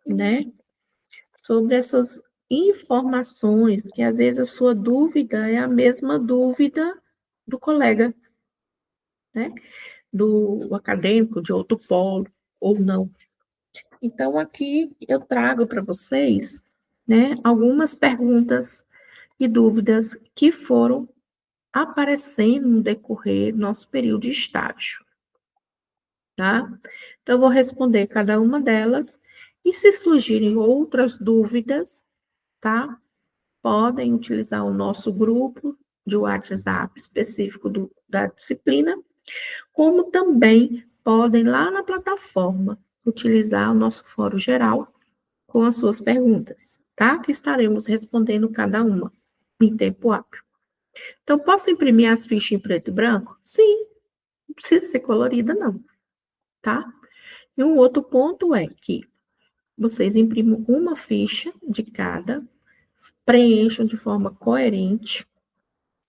né, sobre essas informações, que às vezes a sua dúvida é a mesma dúvida do colega, né, do acadêmico, de outro polo, ou não. Então, aqui eu trago para vocês, né, algumas perguntas e dúvidas que foram aparecendo no decorrer do nosso período de estágio, tá? Então, eu vou responder cada uma delas, e se surgirem outras dúvidas, tá? Podem utilizar o nosso grupo de WhatsApp específico da disciplina, como também podem, lá na plataforma, utilizar o nosso fórum geral com as suas perguntas, tá? Que estaremos respondendo cada uma em tempo hábil. Então, posso imprimir as fichas em preto e branco? Sim, não precisa ser colorida, não, tá? E um outro ponto é que vocês imprimam uma ficha de cada, preencham de forma coerente.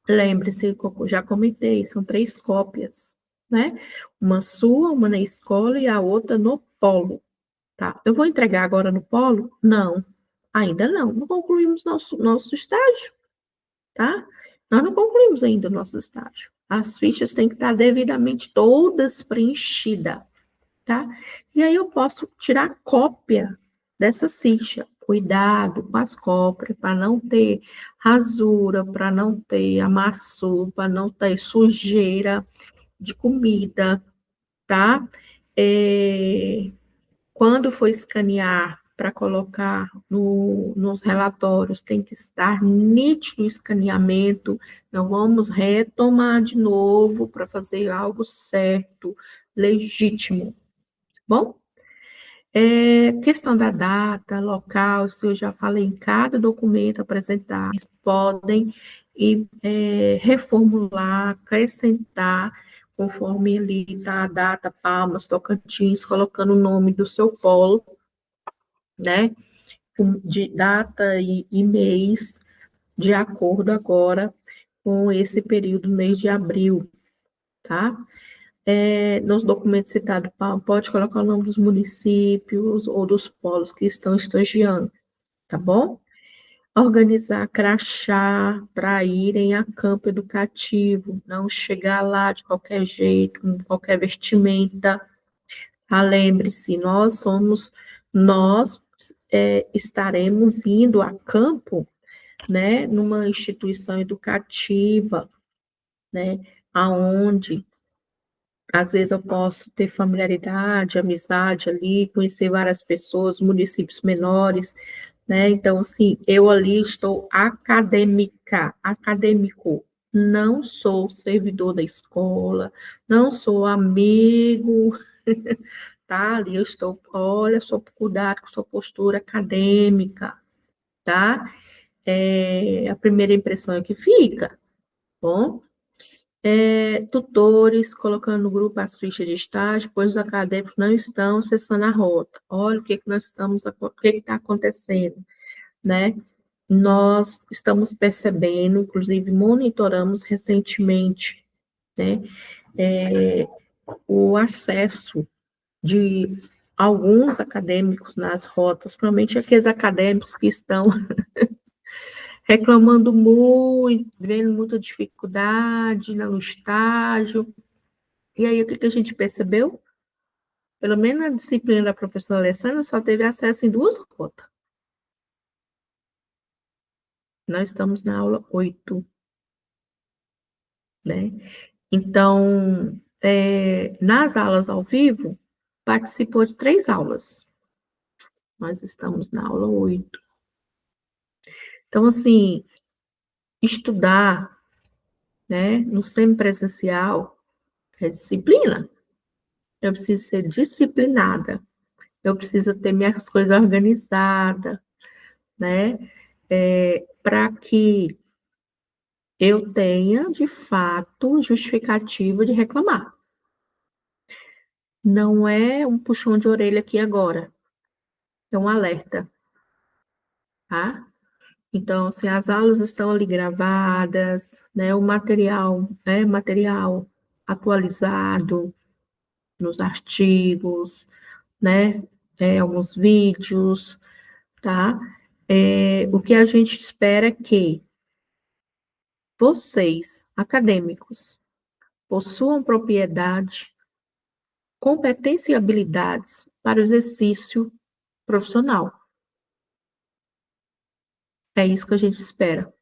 Lembre-se, que eu já comentei, são 3 cópias, né? Uma sua, uma na escola e a outra no polo, tá? Eu vou entregar agora no polo? Não, ainda não. Não concluímos nosso estágio, tá? Nós não concluímos ainda o nosso estágio. As fichas têm que estar devidamente todas preenchidas, tá? E aí eu posso tirar cópia dessas fichas. Cuidado com as cópias, para não ter rasura, para não ter amassura, para não ter sujeira de comida, tá? Quando for escanear para colocar nos relatórios, tem que estar nítido o escaneamento, não vamos retomar de novo para fazer algo certo, legítimo, bom? Questão da data, local, isso eu já falei em cada documento apresentar, eles podem reformular, acrescentar, conforme ali está a data, Palmas, Tocantins, colocando o nome do seu polo, né, de data e mês, de acordo agora com esse período, mês de abril, tá? Nos documentos citados, pode colocar o nome dos municípios ou dos polos que estão estagiando, tá bom? Organizar crachá para irem a campo educativo, não chegar lá de qualquer jeito, com qualquer vestimenta. Lembre-se, nós estaremos indo a campo, né, numa instituição educativa, né, aonde às vezes eu posso ter familiaridade, amizade ali, conhecer várias pessoas, municípios menores, né? Então, assim, eu ali estou acadêmico, não sou servidor da escola, não sou amigo, tá? Ali eu estou, olha, sou cuidado com sua postura acadêmica, tá? A primeira impressão é que fica, bom? Tutores colocando no grupo as fichas de estágio, pois os acadêmicos não estão acessando a rota. Olha o que nós estamos, o que está acontecendo, né? Nós estamos percebendo, inclusive monitoramos recentemente, né, o acesso de alguns acadêmicos nas rotas, principalmente aqueles acadêmicos que estão reclamando muito, vendo muita dificuldade no estágio. E aí, o que a gente percebeu? Pelo menos na disciplina da professora Alessandra, só teve acesso em 2 rotas. Nós estamos na aula 8, né? Então, nas aulas ao vivo, participou de 3 aulas. Nós estamos na aula 8. Então, assim, estudar, né, no semipresencial é disciplina. Eu preciso ser disciplinada. Eu preciso ter minhas coisas organizadas, né? Para que eu tenha, de fato, justificativa de reclamar. Não é um puxão de orelha aqui agora, é um alerta, tá? Então, assim, as aulas estão ali gravadas, né? O material é material atualizado nos artigos, né? Alguns vídeos, tá? O que a gente espera é que vocês, acadêmicos, possuam propriedade, competência e habilidades para o exercício profissional. É isso que a gente espera.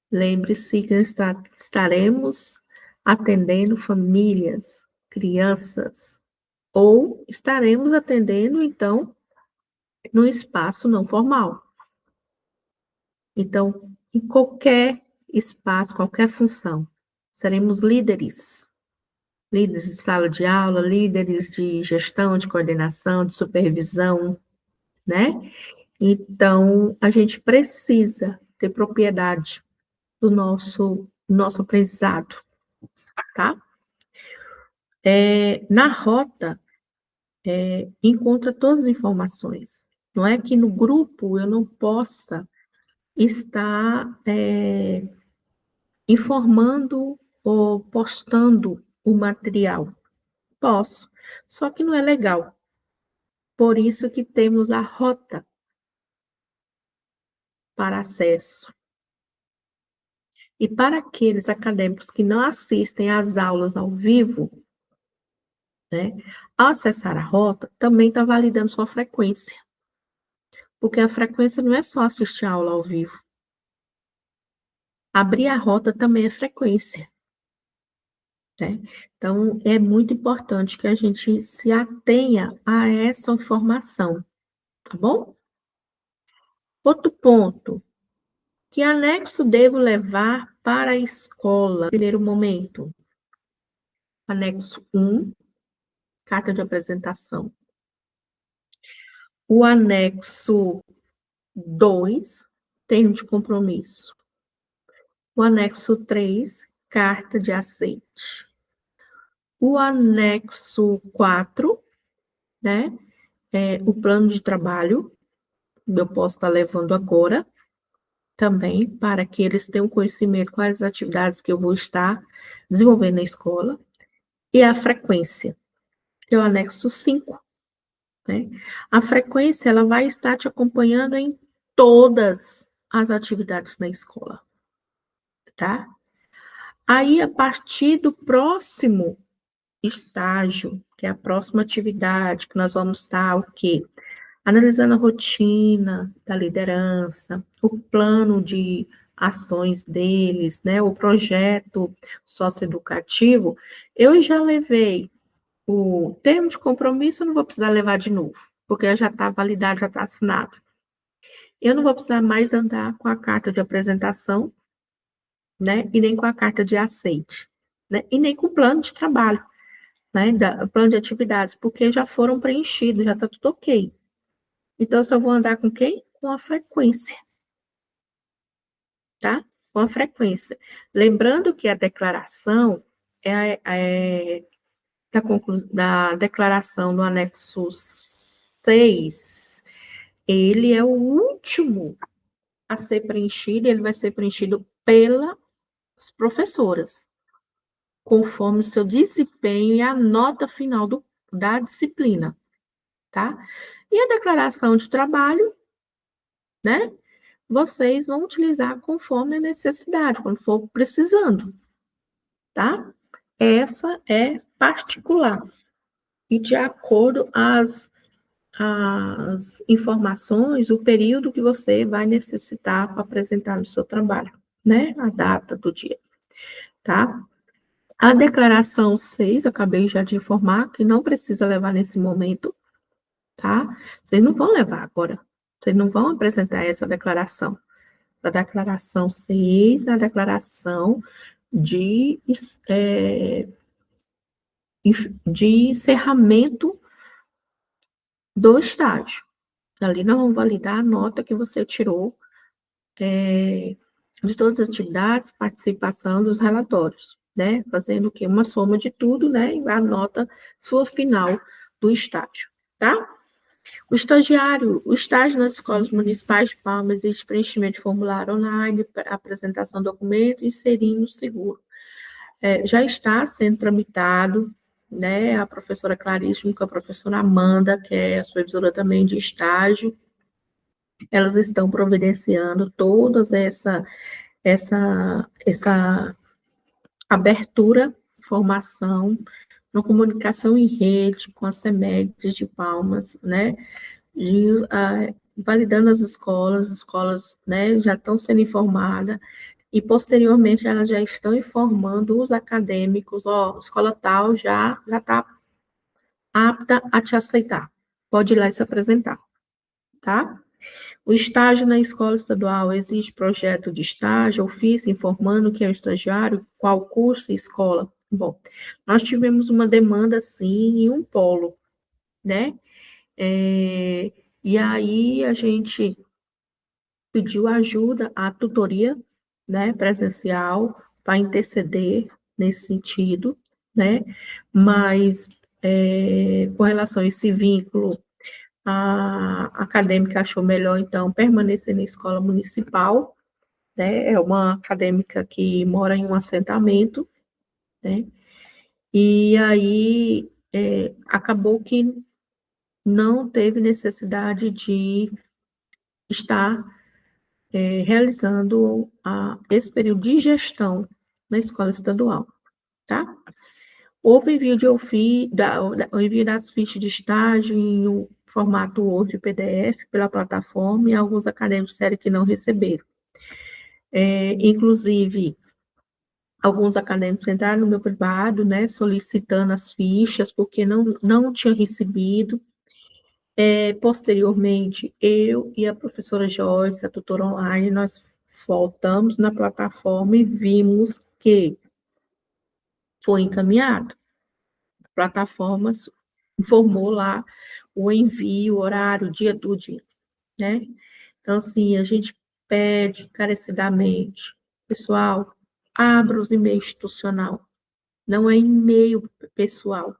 Lembre-se que estaremos atendendo famílias, crianças, ou estaremos atendendo, então, no espaço não formal. Então, em qualquer espaço, qualquer função, seremos líderes. Líderes de sala de aula, líderes de gestão, de coordenação, de supervisão, né? Então, a gente precisa ter propriedade do nosso aprendizado, tá? Na rota, encontra todas as informações. Não é que no grupo eu não possa estar informando ou postando o material. Posso, só que não é legal. Por isso que temos a rota para acesso. E para aqueles acadêmicos que não assistem às aulas ao vivo, né, ao acessar a rota, também está validando sua frequência. Porque a frequência não é só assistir a aula ao vivo. Abrir a rota também é frequência, né? Então, é muito importante que a gente se atenha a essa informação, tá bom? Outro ponto, que anexo devo levar para a escola? Primeiro momento, anexo 1, carta de apresentação. O anexo 2, termo de compromisso. O anexo 3, carta de aceite. O anexo 4, né, o plano de trabalho, eu posso estar levando agora, também, para que eles tenham conhecimento quais as atividades que eu vou estar desenvolvendo na escola, e a frequência, que é o anexo 5, né? A frequência, ela vai estar te acompanhando em todas as atividades na escola, tá? Aí, a partir do próximo estágio, que é a próxima atividade, que nós vamos estar o quê? Analisando a rotina da liderança, o plano de ações deles, né, o projeto socioeducativo, eu já levei o termo de compromisso, eu não vou precisar levar de novo, porque já está validado, já está assinado. Eu não vou precisar mais andar com a carta de apresentação, né? E nem com a carta de aceite, né? E nem com o plano de trabalho, né? Plano de atividades, porque já foram preenchidos, já está tudo ok. Então, eu só vou andar com quem? Com a frequência, tá? Com a frequência. Lembrando que a declaração da declaração do anexo 6, ele é o último a ser preenchido, ele vai ser preenchido pelas professoras, conforme o seu desempenho e a nota final da disciplina, tá? E a declaração de trabalho, né? Vocês vão utilizar conforme a necessidade, quando for precisando, tá? Essa é particular e de acordo as informações, o período que você vai necessitar para apresentar no seu trabalho, né? A data do dia, tá? A declaração 6, acabei já de informar que não precisa levar nesse momento, tá? Vocês não vão levar agora. Vocês não vão apresentar essa declaração. A declaração 6 é a declaração de, de encerramento do estágio. Ali nós vamos validar a nota que você tirou de todas as atividades, participação dos relatórios, né? Fazendo o quê? Uma soma de tudo, né? E a nota sua final do estágio, tá? O estágio nas escolas municipais de Palmas existe preenchimento de formulário online, apresentação do documento e inserir no seguro. Já está sendo tramitado, né? A professora Clarice, com a professora Amanda, que é a supervisora também de estágio, elas estão providenciando todas essa abertura, formação, uma comunicação em rede com as SEMEGs de Palmas, né? Validando as escolas, né, já estão sendo informadas, e posteriormente elas já estão informando os acadêmicos, ó, escola tal já está apta a te aceitar, pode ir lá e se apresentar, tá? O estágio na escola estadual, existe projeto de estágio, ofício informando que é o estagiário, qual curso e escola. Bom, nós tivemos uma demanda, sim, em um polo, né? E aí a gente pediu ajuda à tutoria, né, presencial, para interceder nesse sentido, né? Mas, com relação a esse vínculo, a acadêmica achou melhor, então, permanecer na escola municipal, né? É uma acadêmica que mora em um assentamento, né? E aí, acabou que não teve necessidade de estar realizando esse período de gestão na escola estadual, tá? Houve envio o envio das fichas de estágio em um formato Word e PDF pela plataforma e alguns acadêmicos disseram que não receberam. Inclusive, alguns acadêmicos entraram no meu privado, né, solicitando as fichas, porque não tinham recebido. Posteriormente, eu e a professora Joyce, a tutora online, nós voltamos na plataforma e vimos que foi encaminhado. A plataforma informou lá o envio, o horário, o dia do dia, né? Então, assim, a gente pede encarecidamente, pessoal, abra os e-mails institucional, não é e-mail pessoal.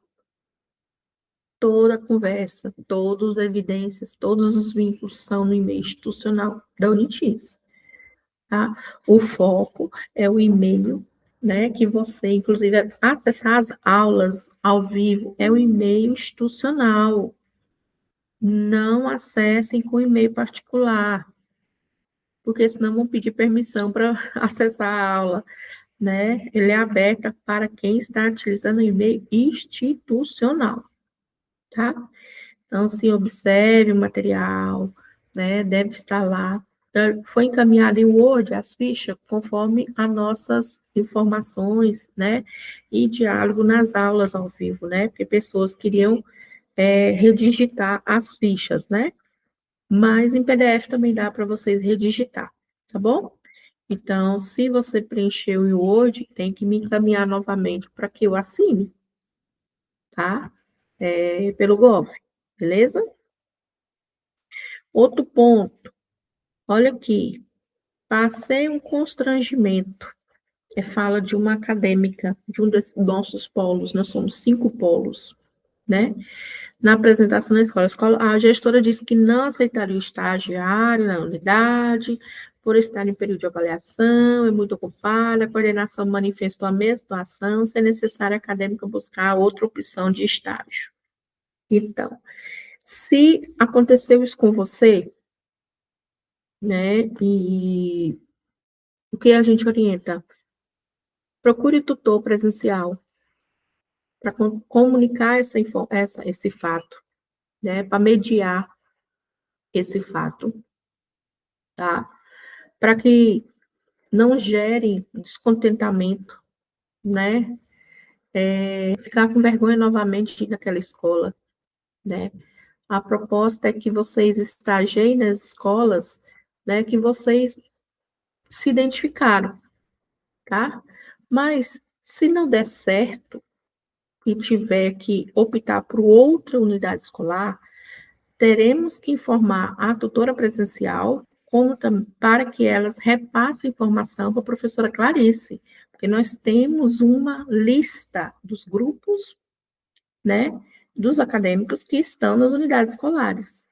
Toda a conversa, todas as evidências, todos os vínculos são no e-mail institucional da Unitis, tá? O foco é o e-mail, né, que você, inclusive, acessar as aulas ao vivo, é o e-mail institucional. Não acessem com e-mail particular, porque senão vão pedir permissão para acessar a aula, né? Ele é aberto para quem está utilizando o e-mail institucional, tá? Então, se observe o material, né, deve estar lá. Foi encaminhado em Word as fichas conforme as nossas informações, né, e diálogo nas aulas ao vivo, né, porque pessoas queriam redigitar as fichas, né, mas em PDF também dá para vocês redigitar, tá bom? Então, se você preencheu em Word, tem que me encaminhar novamente para que eu assine, tá? Pelo Gov, beleza? Outro ponto, olha aqui, passei um constrangimento. Fala de uma acadêmica, de um desses nossos polos, nós somos 5 polos, né? Na apresentação da escola, a gestora disse que não aceitaria o estagiário na unidade, por estar em período de avaliação, é muito ocupada, a coordenação manifestou a mesma situação, se é necessário a acadêmica buscar outra opção de estágio. Então, se aconteceu isso com você, né, e o que a gente orienta? Procure tutor presencial para comunicar esse fato, né, para mediar esse fato, tá? Para que não gere descontentamento, né? Ficar com vergonha novamente de ir naquela escola, né? A proposta é que vocês estagiem nas escolas, né, que vocês se identificaram, tá? Mas se não der certo e tiver que optar por outra unidade escolar, teremos que informar a tutora presencial como para que elas repassem informação para a professora Clarice, porque nós temos uma lista dos grupos, né, dos acadêmicos que estão nas unidades escolares,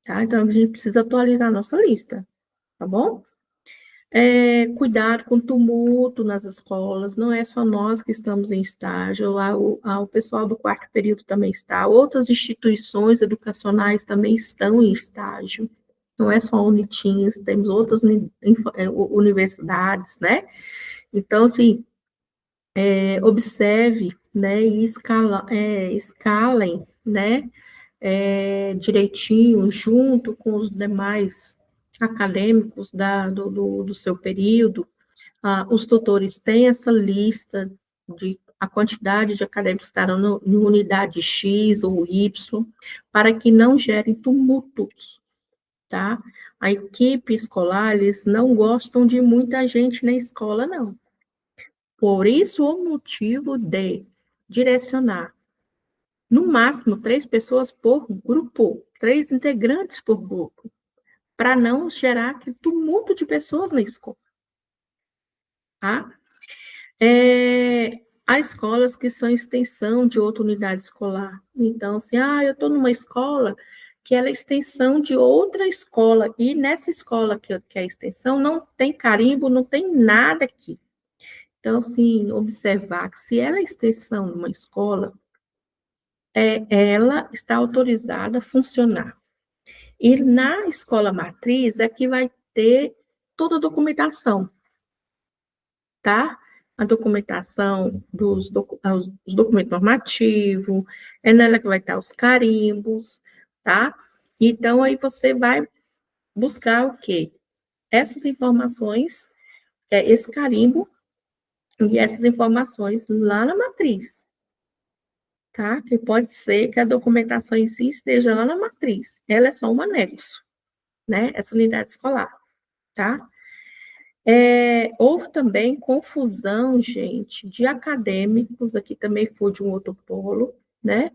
tá? Então, a gente precisa atualizar a nossa lista, tá bom? Cuidado com tumulto nas escolas, não é só nós que estamos em estágio, o pessoal do quarto período também está, outras instituições educacionais também estão em estágio, não é só a Unitins, temos outras universidades, né? Então, assim, observe, né, e escalem, né, direitinho, junto com os demais acadêmicos do seu período. Os tutores têm essa lista de a quantidade de acadêmicos que estarão em unidade X ou Y, para que não gerem tumultos, tá? A equipe escolar, eles não gostam de muita gente na escola, não. Por isso, o motivo de direcionar no máximo 3 pessoas por grupo, 3 integrantes por grupo, para não gerar aquele tumulto de pessoas na escola, tá? Há escolas que são extensão de outra unidade escolar. Então, assim, eu estou numa escola que ela é extensão de outra escola, e nessa escola que é a extensão, não tem carimbo, não tem nada aqui. Então, assim, observar que se ela é extensão de uma escola, ela está autorizada a funcionar. E na escola matriz é que vai ter toda a documentação, tá? A documentação os documentos normativos, é nela que vai estar os carimbos, tá? Então, aí você vai buscar o quê? Essas informações, esse carimbo e essas informações lá na matriz, tá? Que pode ser que a documentação em si esteja lá na matriz. Ela é só um anexo, né? Essa unidade escolar, tá? Houve também confusão, gente, de acadêmicos, aqui também foi de um outro polo, né?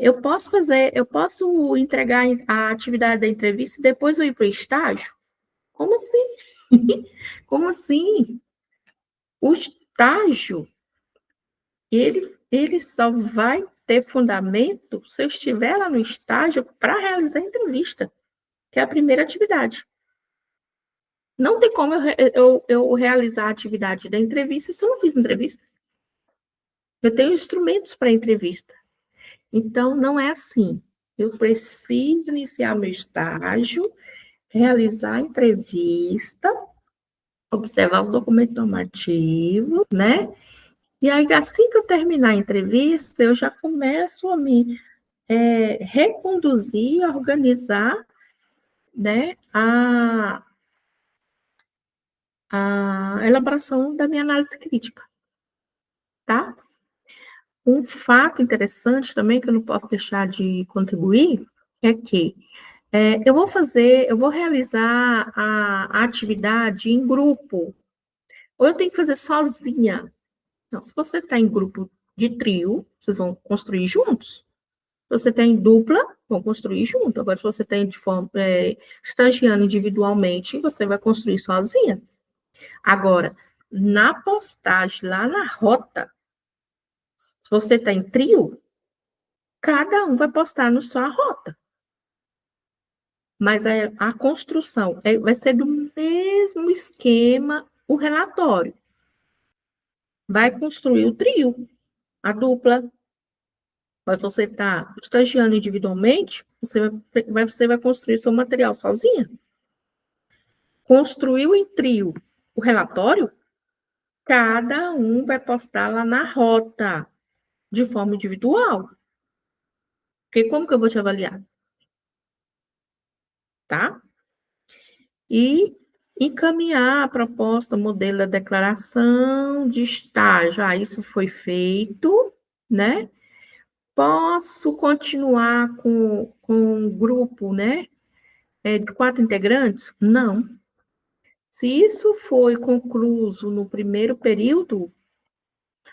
Eu posso entregar a atividade da entrevista e depois eu ir para o estágio? Como assim? Como assim? O estágio, ele só vai ter fundamento se eu estiver lá no estágio para realizar a entrevista, que é a primeira atividade. Não tem como eu realizar a atividade da entrevista se eu não fiz entrevista. Eu tenho instrumentos para entrevista. Então, não é assim. Eu preciso iniciar meu estágio, realizar a entrevista, observar os documentos normativos, né? E aí, assim que eu terminar a entrevista, eu já começo a me reconduzir, organizar, né, a elaboração da minha análise crítica, tá? Um fato interessante também, que eu não posso deixar de contribuir, é que Eu vou realizar a atividade em grupo, ou eu tenho que fazer sozinha? Não, se você está em grupo de trio, vocês vão construir juntos. Se você está em dupla, vão construir junto. Agora, se você está estagiando individualmente, você vai construir sozinha. Agora, na postagem, lá na rota, se você está em trio, cada um vai postar na sua rota. Mas a construção vai ser do mesmo esquema o relatório. Vai construir o trio, a dupla. Mas você está estagiando individualmente, você vai construir seu material sozinha. Construiu em trio o relatório, cada um vai postar lá na rota, de forma individual. Porque como que eu vou te avaliar? Tá? E encaminhar a proposta, modelo da declaração de estágio. Isso foi feito, né? Posso continuar com um grupo, né? De 4 integrantes? Não. Se isso foi concluído no primeiro período,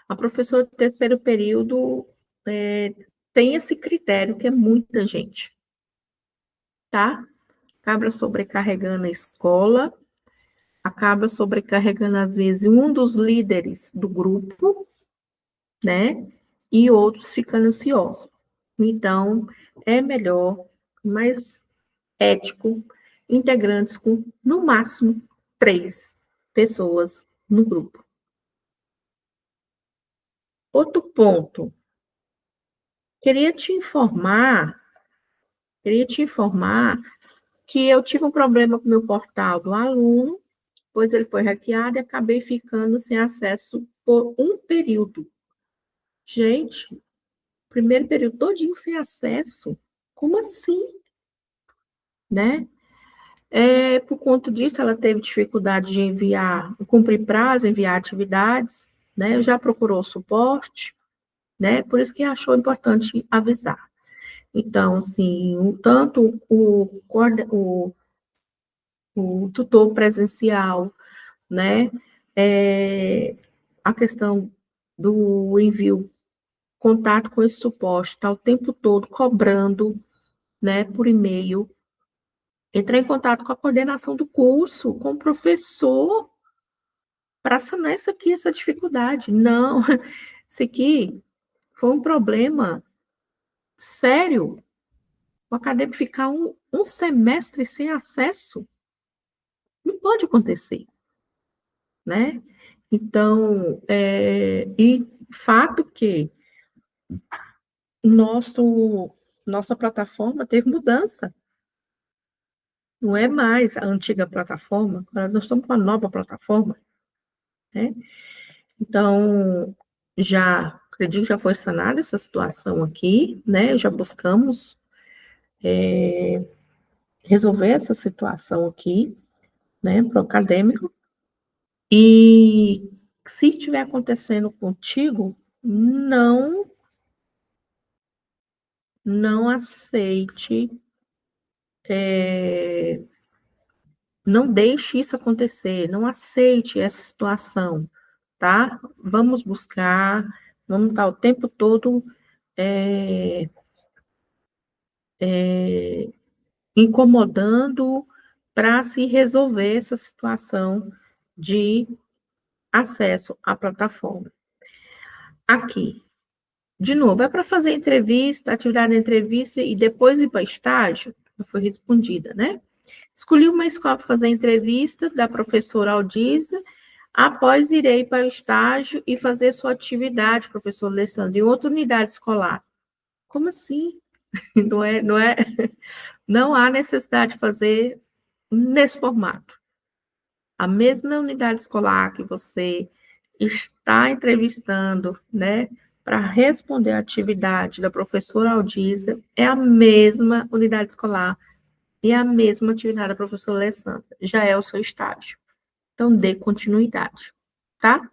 a professora do terceiro período tem esse critério, que é muita gente, tá? Acaba sobrecarregando a escola, acaba sobrecarregando, às vezes, um dos líderes do grupo, né? E outros ficando ansiosos. Então, é melhor, mais ético, integrantes com, no máximo, 3 pessoas no grupo. Outro ponto, queria te informar que eu tive um problema com o meu portal do aluno, pois ele foi hackeado e acabei ficando sem acesso por um período. Gente, primeiro período todinho sem acesso? Como assim? Né? Por conta disso, ela teve dificuldade de cumprir prazo, enviar atividades, né? Já procurou suporte, né? Por isso que achou importante avisar. Então, assim, tanto o tutor presencial, né? A questão do envio, contato com esse suporte, está o tempo todo cobrando, né, por e-mail. Entrar em contato com a coordenação do curso, com o professor, para sanar essa dificuldade. Não, isso aqui foi um problema sério. O acadêmico ficar um semestre sem acesso, não pode acontecer, né? Então, e fato que nossa plataforma teve mudança. Não é mais a antiga plataforma, agora nós estamos com uma nova plataforma, né? Então, acredito que já foi sanada essa situação aqui, né? Já buscamos resolver essa situação aqui, né, para o acadêmico. E se estiver acontecendo contigo, não aceite, não deixe isso acontecer, não aceite essa situação, tá? Vamos buscar, vamos estar o tempo todo incomodando para se resolver essa situação de acesso à plataforma. Aqui, de novo, é para fazer entrevista, atividade de entrevista e depois ir para estágio? Não foi respondida, né? Escolhi uma escola para fazer entrevista da professora Aldisa, após irei para o estágio e fazer sua atividade, professor Alessandro, em outra unidade escolar. Como assim? Não há necessidade de fazer nesse formato. A mesma unidade escolar que você está entrevistando, né, para responder a atividade da professora Aldisa, é a mesma unidade escolar e a mesma atividade da professora Alessandra. Já é o seu estágio. Então, dê continuidade, tá?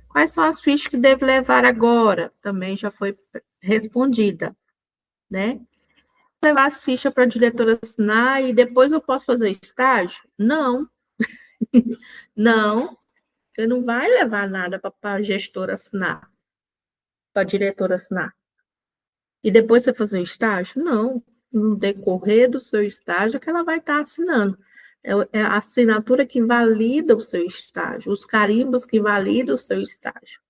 Quais são as fichas que deve levar agora? Também já foi respondida, né? levar as fichas para a diretora assinar e depois eu posso fazer estágio? Não, não, você não vai levar nada para a gestora assinar, para a diretora assinar. E depois você fazer o estágio? Não, no decorrer do seu estágio é que ela vai estar assinando. É a assinatura que valida o seu estágio, os carimbos que validam o seu estágio,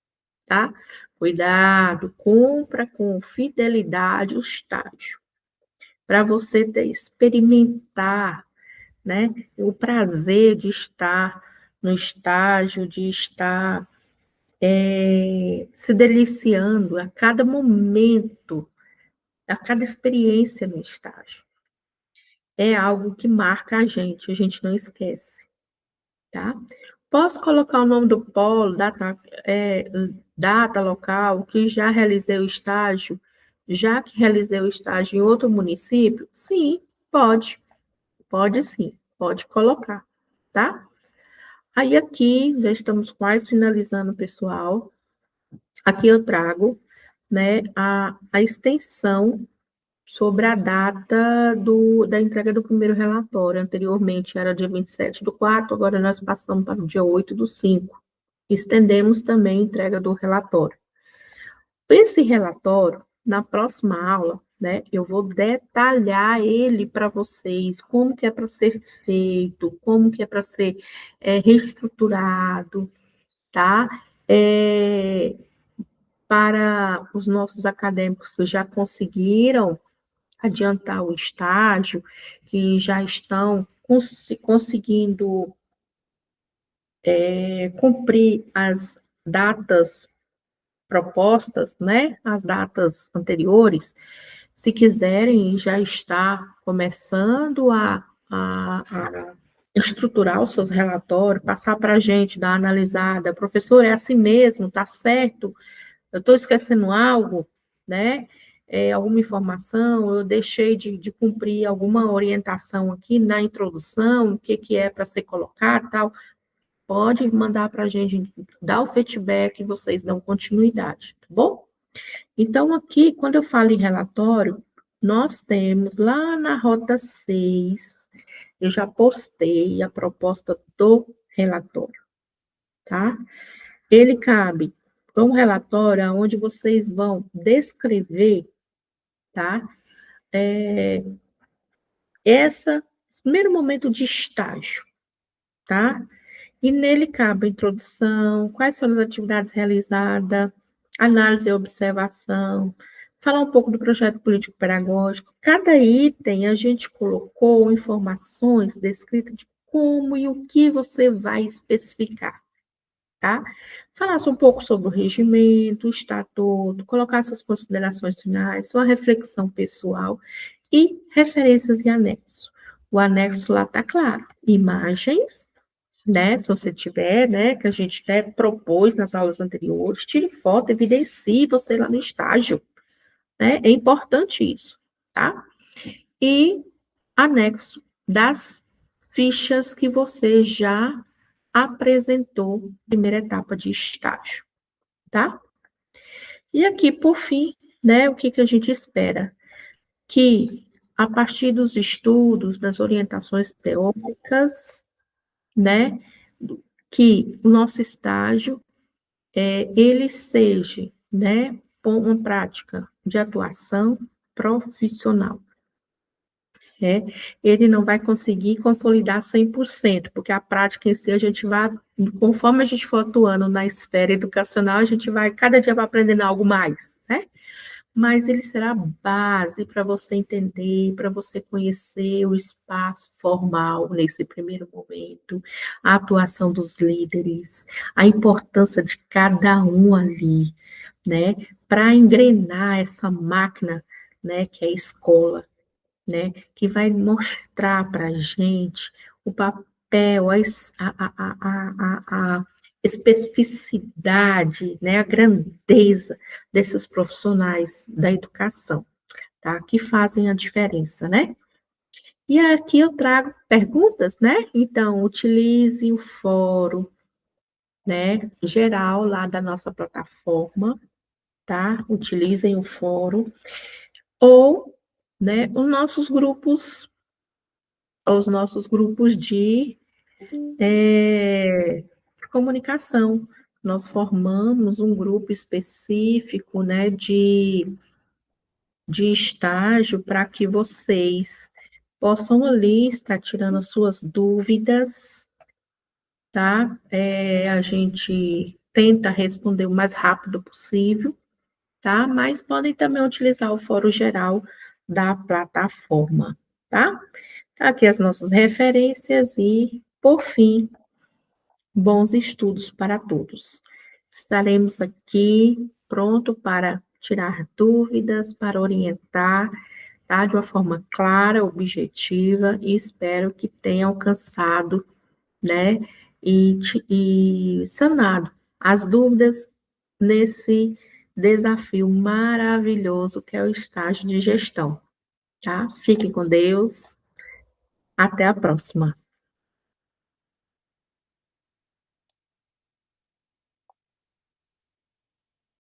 tá? Cuidado, cumpra com fidelidade o estágio, para você experimentar, né, o prazer de estar no estágio, de estar se deliciando a cada momento, a cada experiência no estágio. É algo que marca a gente não esquece, tá? Posso colocar o nome do polo, data, local, que já realizei o estágio, já que realizei o estágio em outro município? Sim, pode sim, pode colocar, tá? Aí aqui, já estamos quase finalizando, pessoal. Aqui eu trago, né, a extensão sobre a data da entrega do primeiro relatório. Anteriormente era dia 27/4, agora nós passamos para o dia 8/5. Estendemos também a entrega do relatório. Esse relatório, na próxima aula, né, eu vou detalhar ele para vocês, como que é para ser feito, como que é para ser reestruturado, tá? Para os nossos acadêmicos que já conseguiram adiantar o estágio, que já estão conseguindo cumprir as datas propostas, né, as datas anteriores, se quiserem já está começando a estruturar os seus relatórios, passar para a gente, dar uma analisada, professor, é assim mesmo, está certo? Eu estou esquecendo algo, né? Alguma informação, eu deixei de cumprir alguma orientação aqui na introdução, o que, que é para ser colocado, tal. Pode mandar para a gente, dar o feedback e vocês dão continuidade, tá bom? Então, aqui, quando eu falo em relatório, nós temos lá na rota 6, eu já postei a proposta do relatório, tá? Ele cabe um relatório onde vocês vão descrever, tá? Esse primeiro momento de estágio, tá? E nele cabe a introdução, quais foram as atividades realizadas, análise e observação, falar um pouco do projeto político-pedagógico. Cada item a gente colocou informações descritas de como e o que você vai especificar, tá? Falasse um pouco sobre o regimento, o estatuto, colocar suas considerações finais, sua reflexão pessoal e referências e anexo. O anexo lá está claro, imagens, né, se você tiver, né, que a gente até propôs nas aulas anteriores, tire foto, evidencie você lá no estágio, né, é importante isso, tá? E anexo das fichas que você já apresentou primeira etapa de estágio, tá? E aqui, por fim, né, o que que a gente espera? Que, a partir dos estudos, das orientações teóricas, né, que o nosso estágio, ele seja, né, uma prática de atuação profissional. Ele não vai conseguir consolidar 100%, porque a prática em si, a gente vai, conforme a gente for atuando na esfera educacional, a gente vai, cada dia vai aprendendo algo mais, né? Mas ele será base para você entender, para você conhecer o espaço formal nesse primeiro momento, a atuação dos líderes, a importância de cada um ali, né? Para engrenar essa máquina, né, que é a escola, né, que vai mostrar para a gente o papel, a especificidade, né, a grandeza desses profissionais da educação, tá, que fazem a diferença, né? E aqui eu trago perguntas, né? Então, utilize o fórum, né, geral lá da nossa plataforma, tá? Utilizem o fórum, ou né? Os nossos grupos de comunicação. Nós formamos um grupo específico, né, de estágio para que vocês possam ali estar tirando as suas dúvidas, tá? A gente tenta responder o mais rápido possível, tá? Mas podem também utilizar o fórum geral da plataforma, tá? Tá aqui as nossas referências e, por fim, bons estudos para todos. Estaremos aqui pronto para tirar dúvidas, para orientar, tá? De uma forma clara, objetiva, e espero que tenha alcançado, né? E sanado as dúvidas nesse desafio maravilhoso que é o estágio de gestão, tá? Fiquem com Deus. Até a próxima.